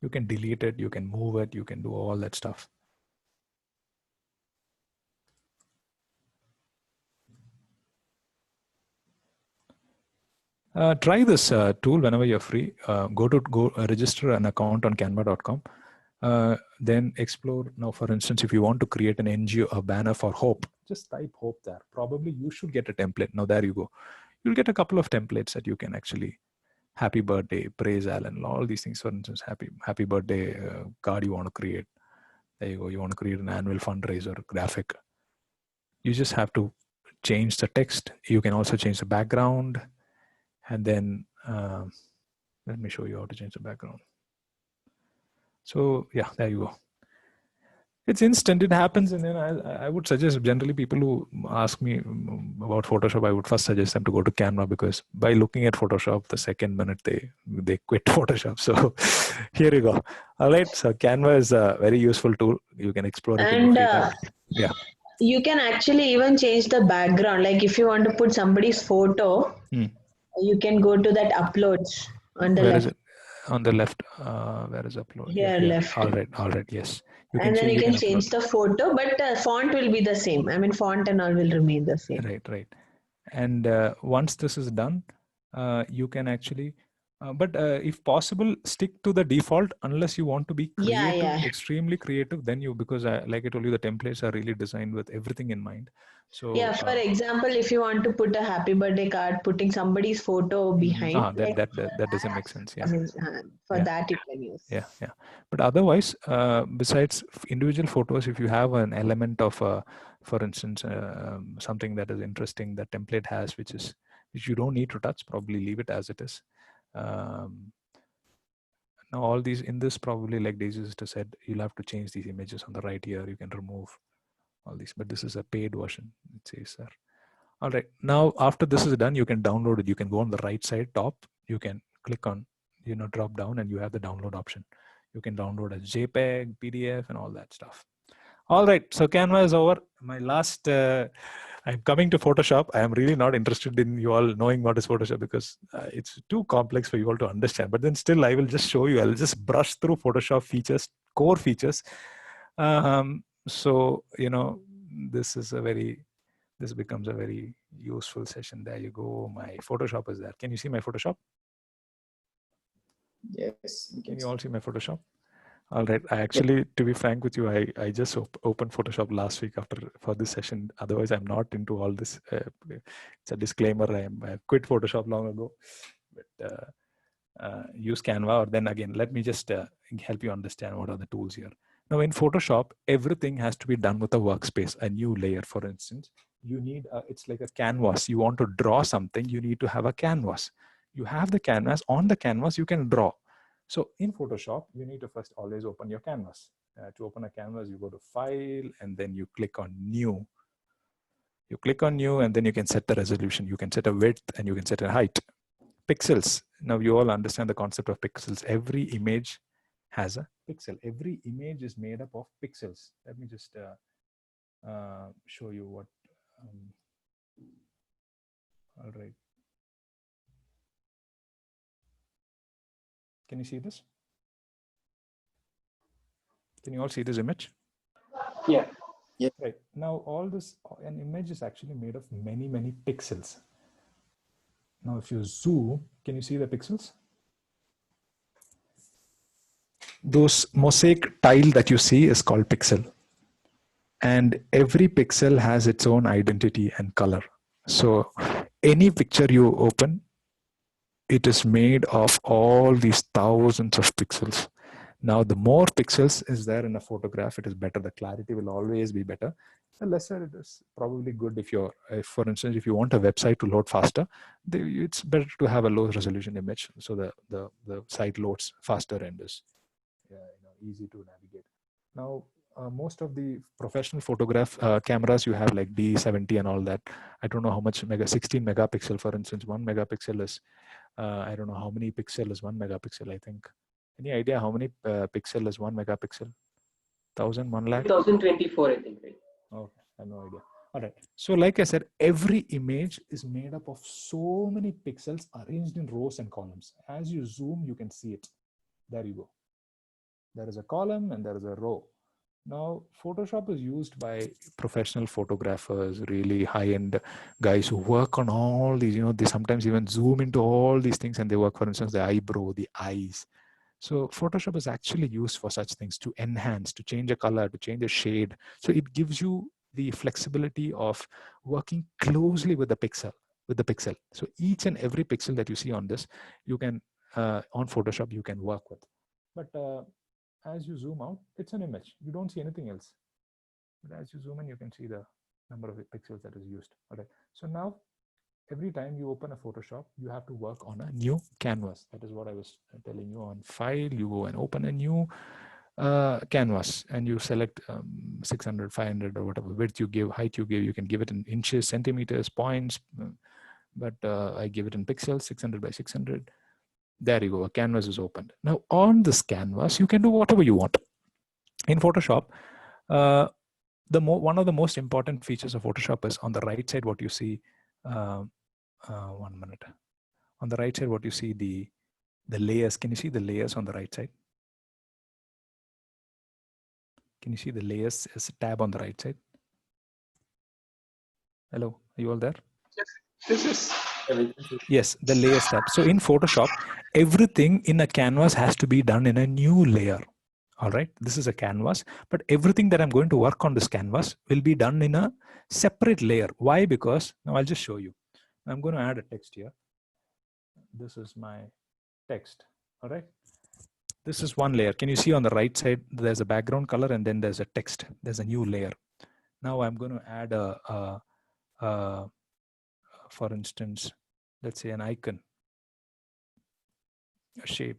You can delete it, you can move it, you can do all that stuff. Try this tool whenever you're free. Go register an account on canva.com. Then explore. Now, for instance, if you want to create an NGO, a banner for hope, just type hope there. Probably you should get a template. Now there you go. You'll get a couple of templates that you can actually, happy birthday, praise Alan, all these things. For instance, happy birthday card you want to create. There you go. You want to create an annual fundraiser graphic. You just have to change the text. You can also change the background. And then let me show you how to change the background. So yeah, there you go. It's instant, it happens. And then I would suggest, generally people who ask me about Photoshop, I would first suggest them to go to Canva, because by looking at Photoshop, the second minute they quit Photoshop. So here you go. All right, so Canva is a very useful tool. You can explore it in your free time. Yeah. You can actually even change the background. Like if you want to put somebody's photo, you can go to that uploads on the Where left. is it? On the left. Where is upload? Here, left. All right. Yes. You And then you can change upload. the photo, but font will be the same. I mean, font and all will remain the same. Right. And once this is done, you can actually, but if possible, stick to the default unless you want to be creative, extremely creative. Then because like I told you, the templates are really designed with everything in mind. So yeah, for example, if you want to put a happy birthday card, putting somebody's photo behind, that doesn't make sense. Yeah. For that you can use. Yeah. But otherwise, besides individual photos, if you have an element of, for instance, something that is interesting that template has, which you don't need to touch, probably leave it as it is. Now all these in this, probably like Daisy sister said, you'll have to change these images on the right here. You can remove all these, but this is a paid version. It says there. All right. Now, after this is done, you can download it. You can go on the right side top. You can click on, drop down, and you have the download option. You can download as JPEG, PDF, and all that stuff. All right. So Canva is over. My last, I'm coming to Photoshop. I am really not interested in you all knowing what is Photoshop, because it's too complex for you all to understand. But then still, I will just show you. I'll just brush through Photoshop features, core features. So, this becomes a very useful session. There you go. My Photoshop is there. Can you see my Photoshop? Yes. Can you all see my Photoshop? All right. I actually, to be frank with you, I just opened Photoshop last week for this session. Otherwise, I'm not into all this. It's a disclaimer. I quit Photoshop long ago. But use Canva, or then again, let me just help you understand what are the tools here. Now in Photoshop, everything has to be done with a workspace, a new layer. For instance, you need, it's like a canvas. You want to draw something, you need to have a canvas. You have the canvas. On the canvas, you can draw. So in Photoshop, you need to first always open your canvas. To open a canvas, you go to File, and then you click on New. You click on new, and then you can set the resolution. You can set a width, and you can set a height. Pixels. Now you all understand the concept of pixels. Every image has a pixel. Every image is made up of pixels. Let me just show you what. All right. Can you see this? Can you all see this image? Yeah. Right. Now all this, an image is actually made of many, many pixels. Now if you zoom, can you see the pixels? Those mosaic tile that you see is called pixel. And every pixel has its own identity and color. So any picture you open, it is made of all these thousands of pixels. Now, the more pixels is there in a photograph, it is better. The clarity will always be better. The lesser it is probably good if you're, for instance, if you want a website to load faster, it's better to have a low resolution image. So the site loads faster and is easy to navigate. Now, most of the professional photograph cameras you have like D70 and all that. I don't know how much 16 megapixel, for instance. 1 megapixel is, I don't know how many pixel is 1 megapixel, I think. Any idea how many pixel is 1 megapixel? 1,000, 1 lakh? 2024, I think, right? Okay, I have no idea. All right. So like I said, every image is made up of so many pixels arranged in rows and columns. As you zoom, you can see it. There you go. There is a column and there is a row. Now, Photoshop is used by professional photographers, really high-end guys who work on all these, they sometimes even zoom into all these things and they work, for instance, the eyebrow, the eyes. So Photoshop is actually used for such things, to enhance, to change a color, to change a shade. So it gives you the flexibility of working closely with the pixel, So each and every pixel that you see on this, you can, on Photoshop, you can work with. But as you zoom out, it's an image. You don't see anything else. But as you zoom in, you can see the number of pixels that is used. All right. So now, every time you open a Photoshop, you have to work on a new canvas. That is what I was telling you. On File, you go and open a new canvas, and you select 600, 500, or whatever width you give, height you give. You can give it in inches, centimeters, points, but I give it in pixels, 600 by 600. There you go, a canvas is opened. Now on this canvas, you can do whatever you want. In Photoshop, one of the most important features of Photoshop is on the right side, what you see, 1 minute. On the right side, what you see, the layers. Can you see the layers on the right side? Can you see the layers as a tab on the right side? Hello, are you all there? Yes. Yes, the layers tab. So in Photoshop, everything in a canvas has to be done in a new layer. All right, this is a canvas, but everything that I'm going to work on this canvas will be done in a separate layer. Why? Because now I'll just show you. I'm going to add a text here. This is my text. All right. This is one layer. Can you see on the right side, there's a background color and then there's a text. There's a new layer. Now I'm going to add for instance, let's say an icon, a shape.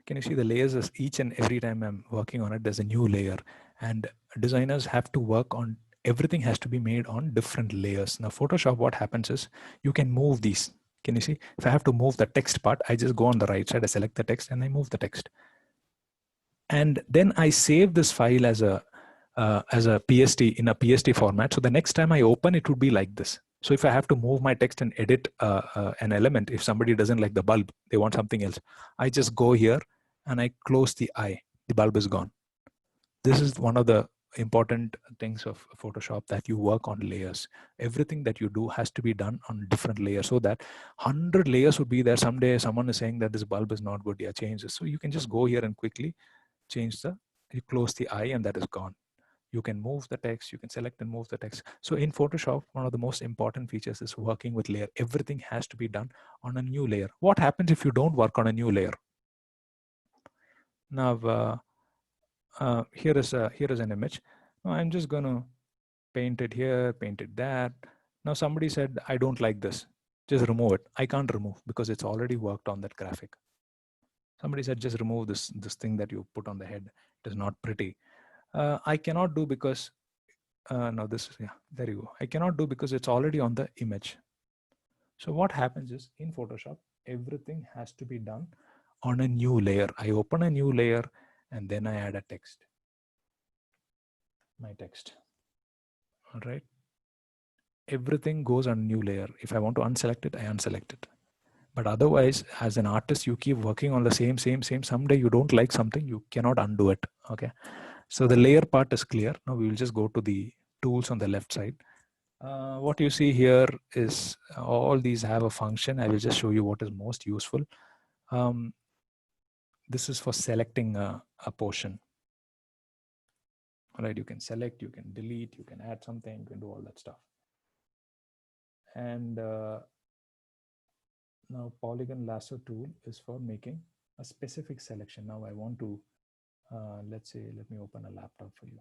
Can you see the layers? As each and every time I'm working on it, there's a new layer, and designers have to work on, everything has to be made on different layers. Now Photoshop, what happens is you can move these. Can you see? If I have to move the text part, I just go on the right side, I select the text and I move the text. And then I save this file as a PST, in a PST format. So the next time I open, it would be like this. So if I have to move my text and edit an element, if somebody doesn't like the bulb, they want something else, I just go here and I close the eye. The bulb is gone. This is one of the important things of Photoshop, that you work on layers. Everything that you do has to be done on different layers, so that 100 layers would be there. Someday someone is saying that this bulb is not good, yeah, change this. So you can just go here and quickly change you close the eye and that is gone. You can move the text, you can select and move the text. So in Photoshop, one of the most important features is working with layer. Everything has to be done on a new layer. What happens if you don't work on a new layer? Now, here is an image. Now I'm just going to paint it here, paint it that. Now somebody said, I don't like this. Just remove it. I can't remove because it's already worked on that graphic. Somebody said, just remove this thing that you put on the head. It is not pretty. I cannot do because, no, this is, yeah, there you go. I cannot do because it's already on the image. So what happens is in Photoshop, everything has to be done on a new layer. I open a new layer and then I add a text. My text. All right. Everything goes on a new layer. If I want to unselect it, I unselect it. But otherwise, as an artist, you keep working on the same. Someday you don't like something, you cannot undo it. Okay. So the layer part is clear. Now we will just go to the tools on the left side. What you see here is all these have a function. I will just show you what is most useful. This is for selecting a portion. All right, you can select, you can delete, you can add something, you can do all that stuff. And now polygon lasso tool is for making a specific selection. Now I want to, let's say, let me open a laptop for you.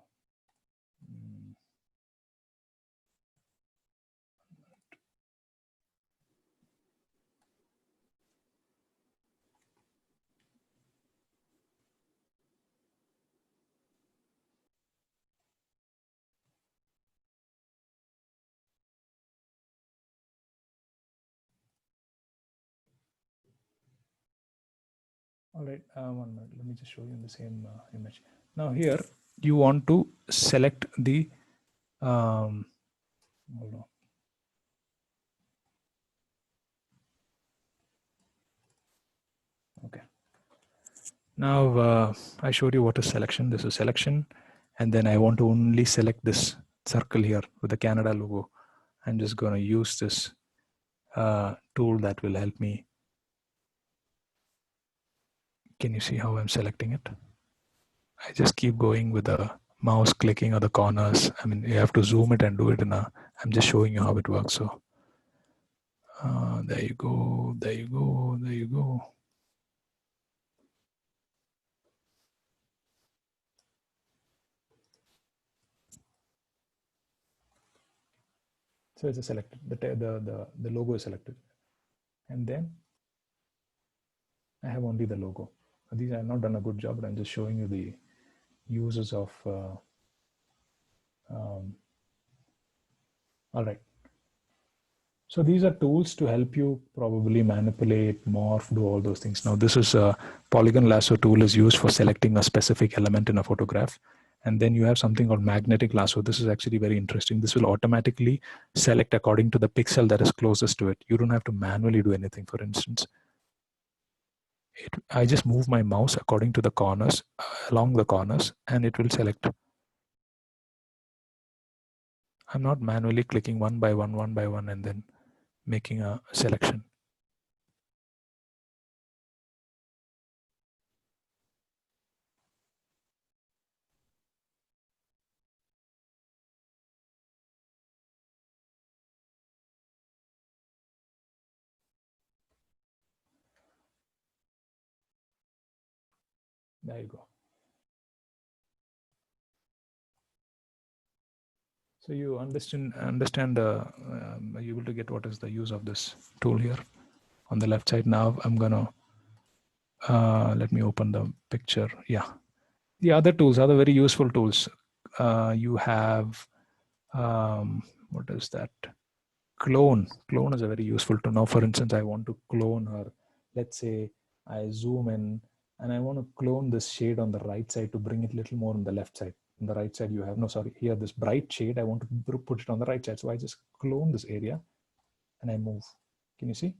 All right, 1 minute. Let me just show you in the same image. Now here, you want to select the, hold on. Okay. Now I showed you what is selection. This is selection. And then I want to only select this circle here with the Canada logo. I'm just going to use this tool that will help me. Can you see how I'm selecting it? I just keep going with the mouse clicking on the corners. I mean, you have to zoom it and do it in a, I'm just showing you how it works. So there you go, there you go, there you go. So it's selected, the logo is selected. And then I have only the logo. These I have not done a good job, but I'm just showing you the uses of, all right. So these are tools to help you probably manipulate, morph, do all those things. Now this is a polygon lasso tool is used for selecting a specific element in a photograph. And then you have something called magnetic lasso. This is actually very interesting. This will automatically select according to the pixel that is closest to it. You don't have to manually do anything. For instance, I just move my mouse according to the corners, along the corners, and it will select. I'm not manually clicking one by one, and then making a selection. There you go. So you understand are you able to get what is the use of this tool here on the left side? Now I'm gonna let me open the picture. Yeah, the other tools are the very useful tools. You have what is that? Clone is a very useful tool. Now for instance, I want to clone her. Let's say I zoom in and I want to clone this shade on the right side to bring it a little more on the left side. On the right side you have, no sorry, here this bright shade, I want to put it on the right side. So I just clone this area and I move. Can you see?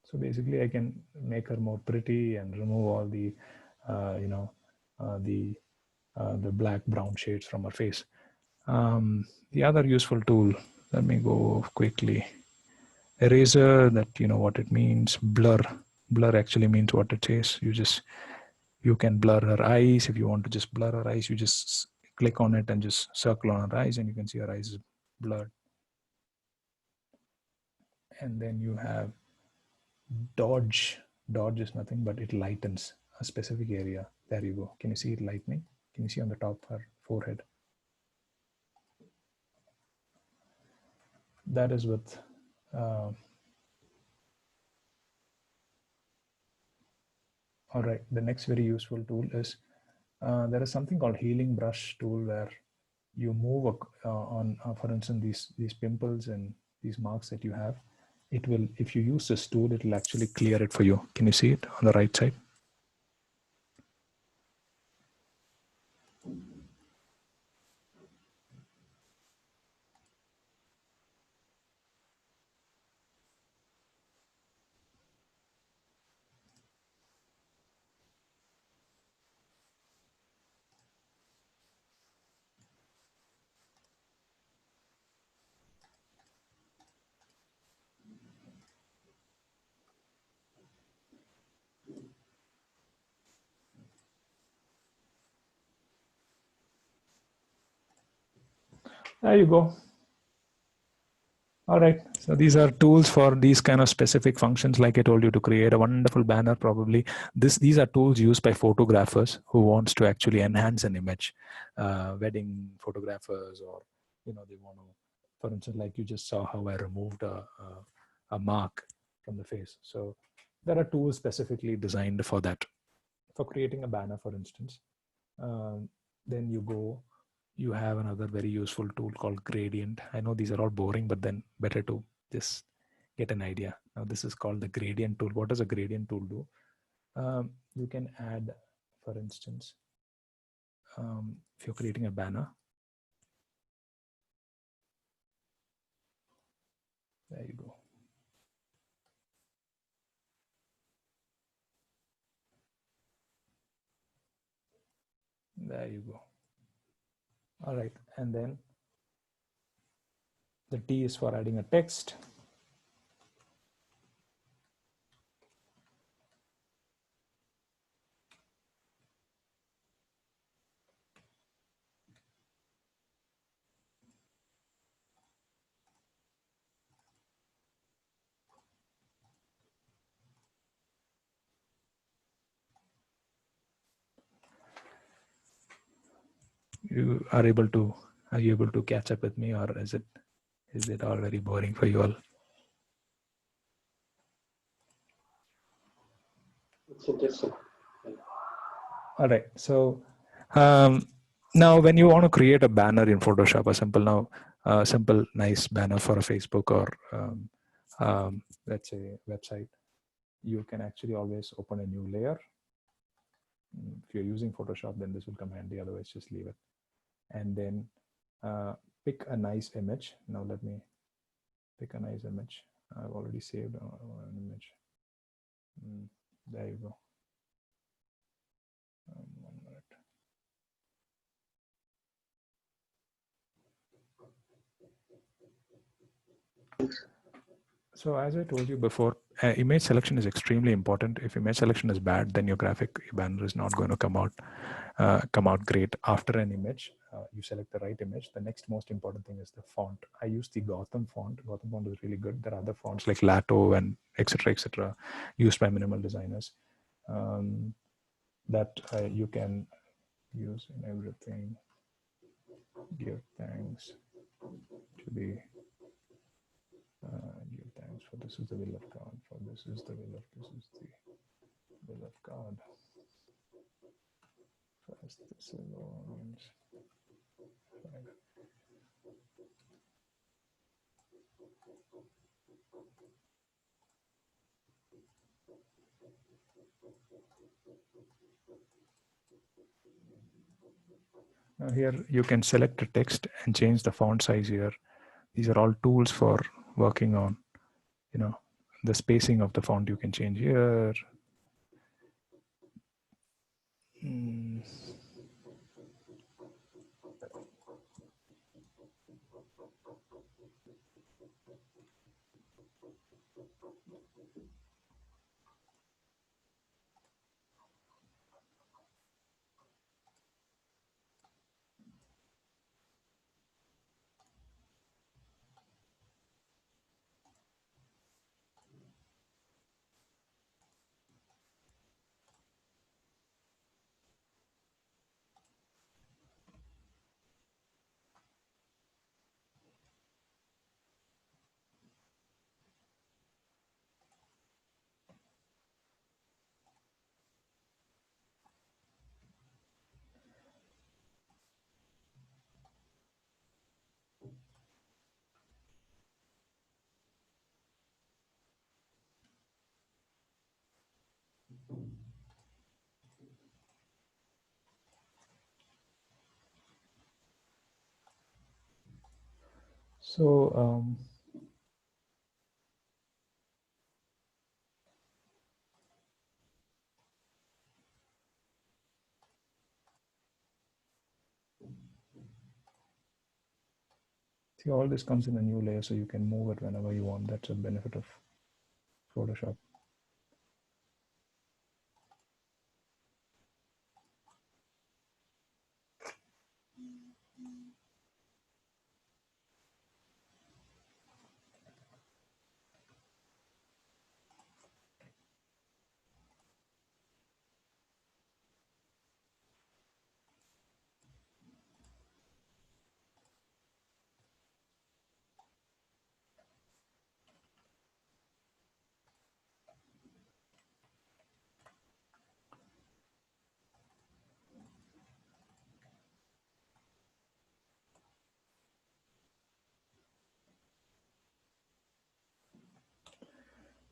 So basically I can make her more pretty and remove all the, the black brown shades from her face. The other useful tool, let me go quickly. Eraser, that you know what it means. Blur actually means what it says. You can blur her eyes. If you want to just blur her eyes, you just click on it and just circle on her eyes and you can see her eyes is blurred. And then you have dodge. Dodge is nothing but it lightens a specific area. There you go. Can you see it lightening? Can you see on the top of her forehead? that is with all right, the next very useful tool is there is something called healing brush tool where you move on, for instance, these pimples and these marks that you have. It will, if you use this tool, it will actually clear it for you. Can you see it on the right side? There you go. All right, so these are tools for these kind of specific functions, like I told you, to create a wonderful banner. Probably these are tools used by photographers who wants to actually enhance an image, wedding photographers, or they want to, for instance, like you just saw how I removed a mark from the face. So there are tools specifically designed for that, for creating a banner, for instance. Then you have another very useful tool called gradient. I know these are all boring, but then better to just get an idea. Now this is called the gradient tool. What does a gradient tool do? You can add, for instance, if you're creating a banner, there you go. There you go. All right, and then the T is for adding a text. Are you able to catch up with me, or is it all very boring for you all? It's interesting. All right. So now when you want to create a banner in Photoshop, a simple, nice banner for a Facebook or let's say website, you can actually always open a new layer. If you're using Photoshop, then this will come handy. Otherwise, just leave it. And then pick a nice image. Now let me pick a nice image. I've already saved an image. There you go. 1 minute. So as I told you before, image selection is extremely important. If image selection is bad, then your banner is not going to come out great. After an image, you select the right image. The next most important thing is the font. I use the Gotham font. Gotham font is really good. There are other fonts like Lato and etc. used by minimal designers that you can use in everything. Give thanks to the give thanks for this is the will of God. For this is the will of God. First Thessalonians 5. Now here you can select the text and change the font size here. These are all tools for working on, the spacing of the font you can change here. So see, all this comes in a new layer, so you can move it whenever you want. That's a benefit of Photoshop.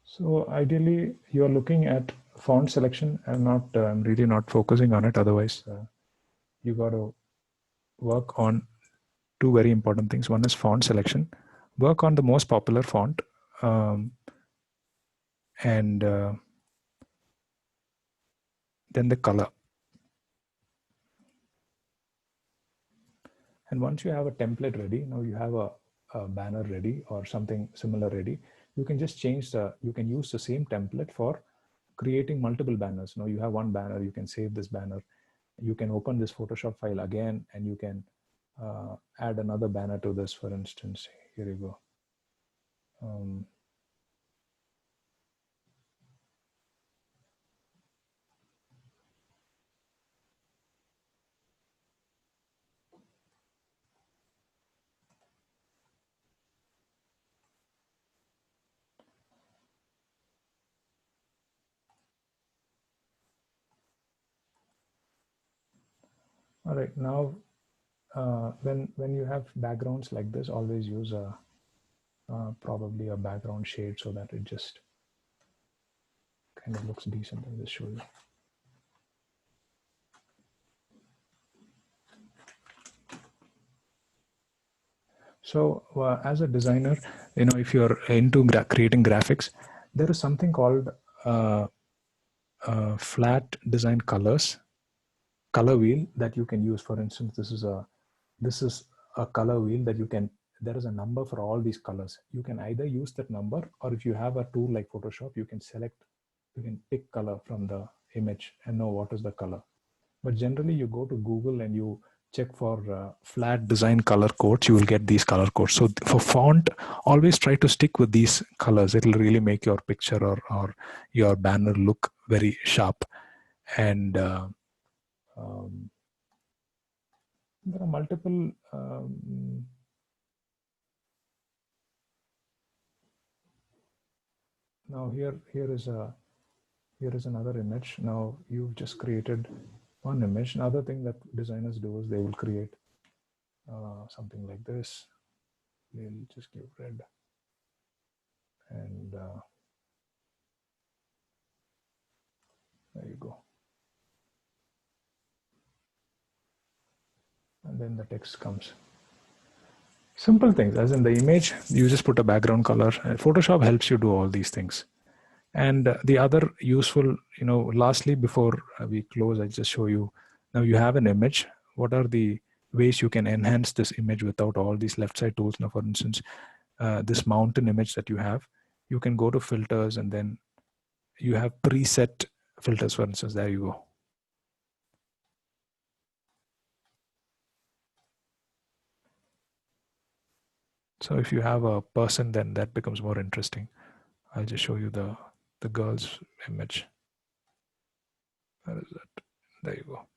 So ideally, you're looking at font selection. I'm really not focusing on it. Otherwise, you got to work on two very important things. One is font selection. Work on the most popular font, and then the color. And once you have a template ready, now you have a banner ready or something similar ready, you can just you can use the same template for creating multiple banners. Now you have one banner, you can save this banner. You can open this Photoshop file again, and you can add another banner to this, for instance. Here you go. All right, now when you have backgrounds like this, always use probably a background shade so that it just kind of looks decent. I'll just show you. So as a designer, if you're into creating graphics, there is something called flat design color wheel that you can use. For instance, this is a color wheel that there is a number for all these colors. You can either use that number, or if you have a tool like Photoshop, you can pick color from the image and know what is the color. But generally you go to Google and you check for flat design color codes, you will get these color codes. So for font, always try to stick with these colors. It'll really make your picture or your banner look very sharp. And there are multiple now here is another image. Now you've just created one image. Another thing that designers do is they will create something like this. They'll just give red, and there you go. And then the text comes. Simple things, as in the image, you just put a background color. Photoshop helps you do all these things. And the other useful, lastly, before we close, I'll just show you. Now you have an image. What are the ways you can enhance this image without all these left side tools? Now, for instance, this mountain image that you have, you can go to filters, and then you have preset filters. For instance, there you go. So if you have a person, then that becomes more interesting. I'll just show you the girl's image. Where is that? There you go.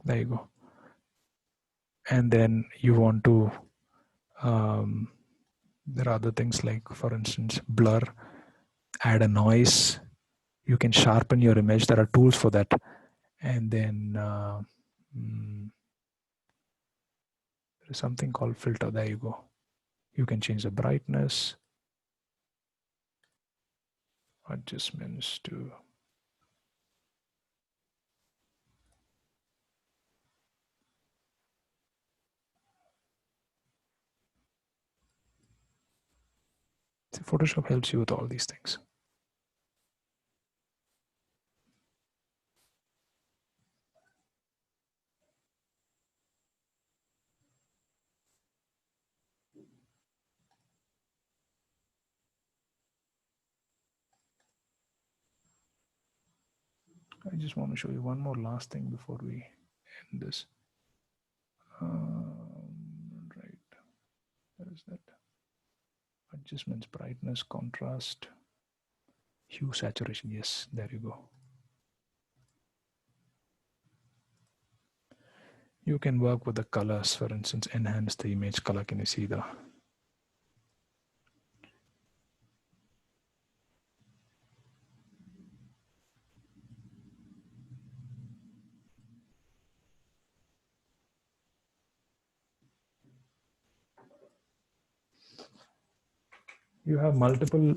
There you go. And then you want to, there are other things like, for instance, blur, add a noise. You can sharpen your image. There are tools for that. And then there is something called filter. There you go. You can change the brightness. adjustments to see, Photoshop helps you with all these things. I just want to show you one more last thing before we end this. Right, where is that? Adjustments, brightness, contrast, hue, saturation. Yes, there you go. You can work with the colors, for instance, enhance the image color. Can you see the? You have multiple,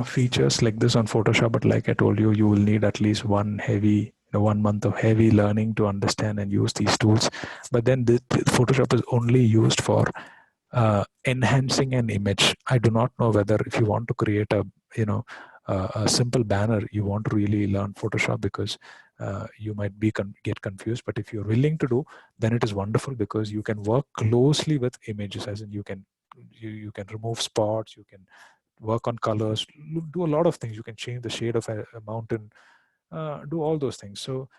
features like this on Photoshop, but like I told you, you will need at least one 1 month of heavy learning to understand and use these tools. But then the Photoshop is only used for enhancing an image. I do not know whether if you want to create a simple banner, you want to really learn Photoshop, because you might get confused. But if you're willing to do, then it is wonderful, because you can work closely with images, as in you can remove spots, you can work on colors, do a lot of things. You can change the shade of a mountain, do all those things. So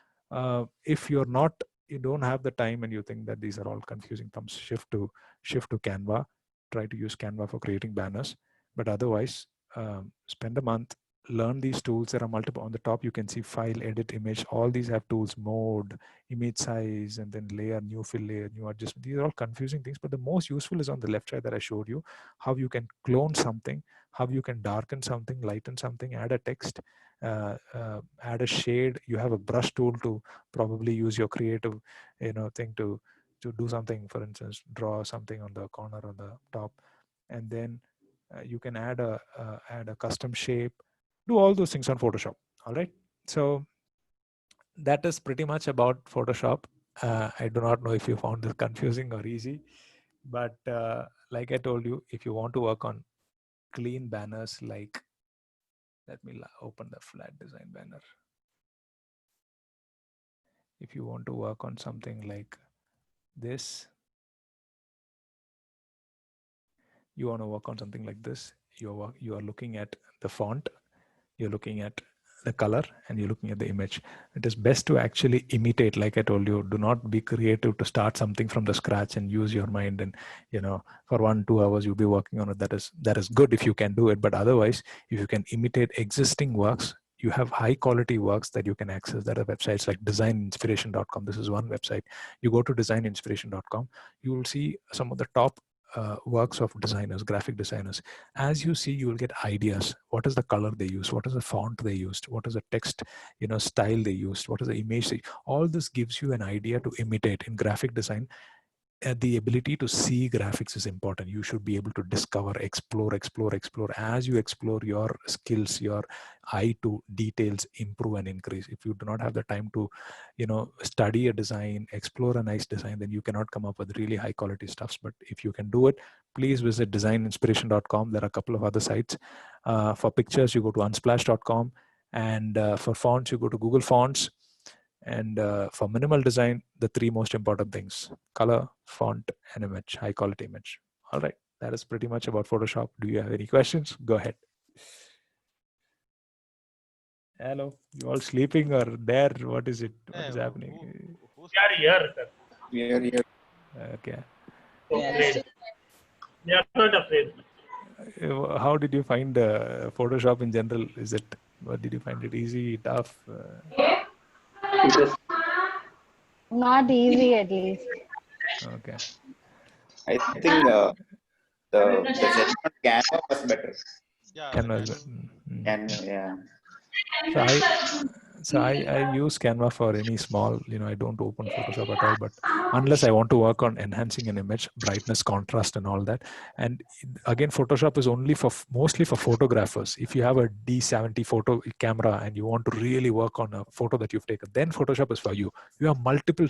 if you don't have the time and you think that these are all confusing, come shift to Canva. Try to use Canva for creating banners. But otherwise, spend a month, learn these tools. There are multiple. On the top you can see file, edit, image. All these have tools: mode, image size, and then layer, new fill layer, new adjustment. These are all confusing things, but the most useful is on the left side that I showed you, how you can clone something, how you can darken something, lighten something, add a text, add a shade. You have a brush tool to probably use your creative thing to do something. For instance, draw something on the corner on the top, and then you can add a custom shape. Do all those things on Photoshop. All right, so that is pretty much about Photoshop. I do not know if you found this confusing or easy, but like I told you, if you want to work on clean banners, like, let me open the flat design banner. If you want to work on something like this, you want to work on something like this, you are looking at the font, you're looking at the color, and you're looking at the image. It is best to actually imitate. Like I told you, do not be creative to start something from the scratch and use your mind, and for 1-2 hours you'll be working on it. That is good if you can do it, but otherwise, if you can imitate existing works, you have high quality works that you can access. There are websites like designinspiration.com. This is one website. You go to designinspiration.com, you will see some of the top works of designers, graphic designers. As you see, you will get ideas. What is the color they use? What is the font they used? What is the text, style they used? What is the image? All this gives you an idea to imitate. In graphic design, the ability to see graphics is important. You should be able to discover, explore. As you explore, your skills, your eye to details improve and increase. If you do not have the time to, study a design, explore a nice design, then you cannot come up with really high quality stuffs. But if you can do it, please visit designinspiration.com. There are a couple of other sites. For pictures, you go to unsplash.com, and for fonts, you go to Google Fonts. And for minimal design, the 3 most important things: color, font, and image, high quality image. All right, that is pretty much about Photoshop. Do you have any questions? Go ahead. Hello, you all sleeping or there? What is it? What is happening? Who's Here, sir. We are here. Okay. Afraid. They are not afraid. How did you find Photoshop in general? What did you find it easy, tough? Not easy, at least. Okay. I think the session on Canva was better. Yeah, Canva. Canva, yeah. So I use Canva for any small, I don't open Photoshop at all, but unless I want to work on enhancing an image, brightness, contrast, and all that. And again, Photoshop is only mostly for photographers. If you have a D70 photo camera and you want to really work on a photo that you've taken, then Photoshop is for you. You have multiple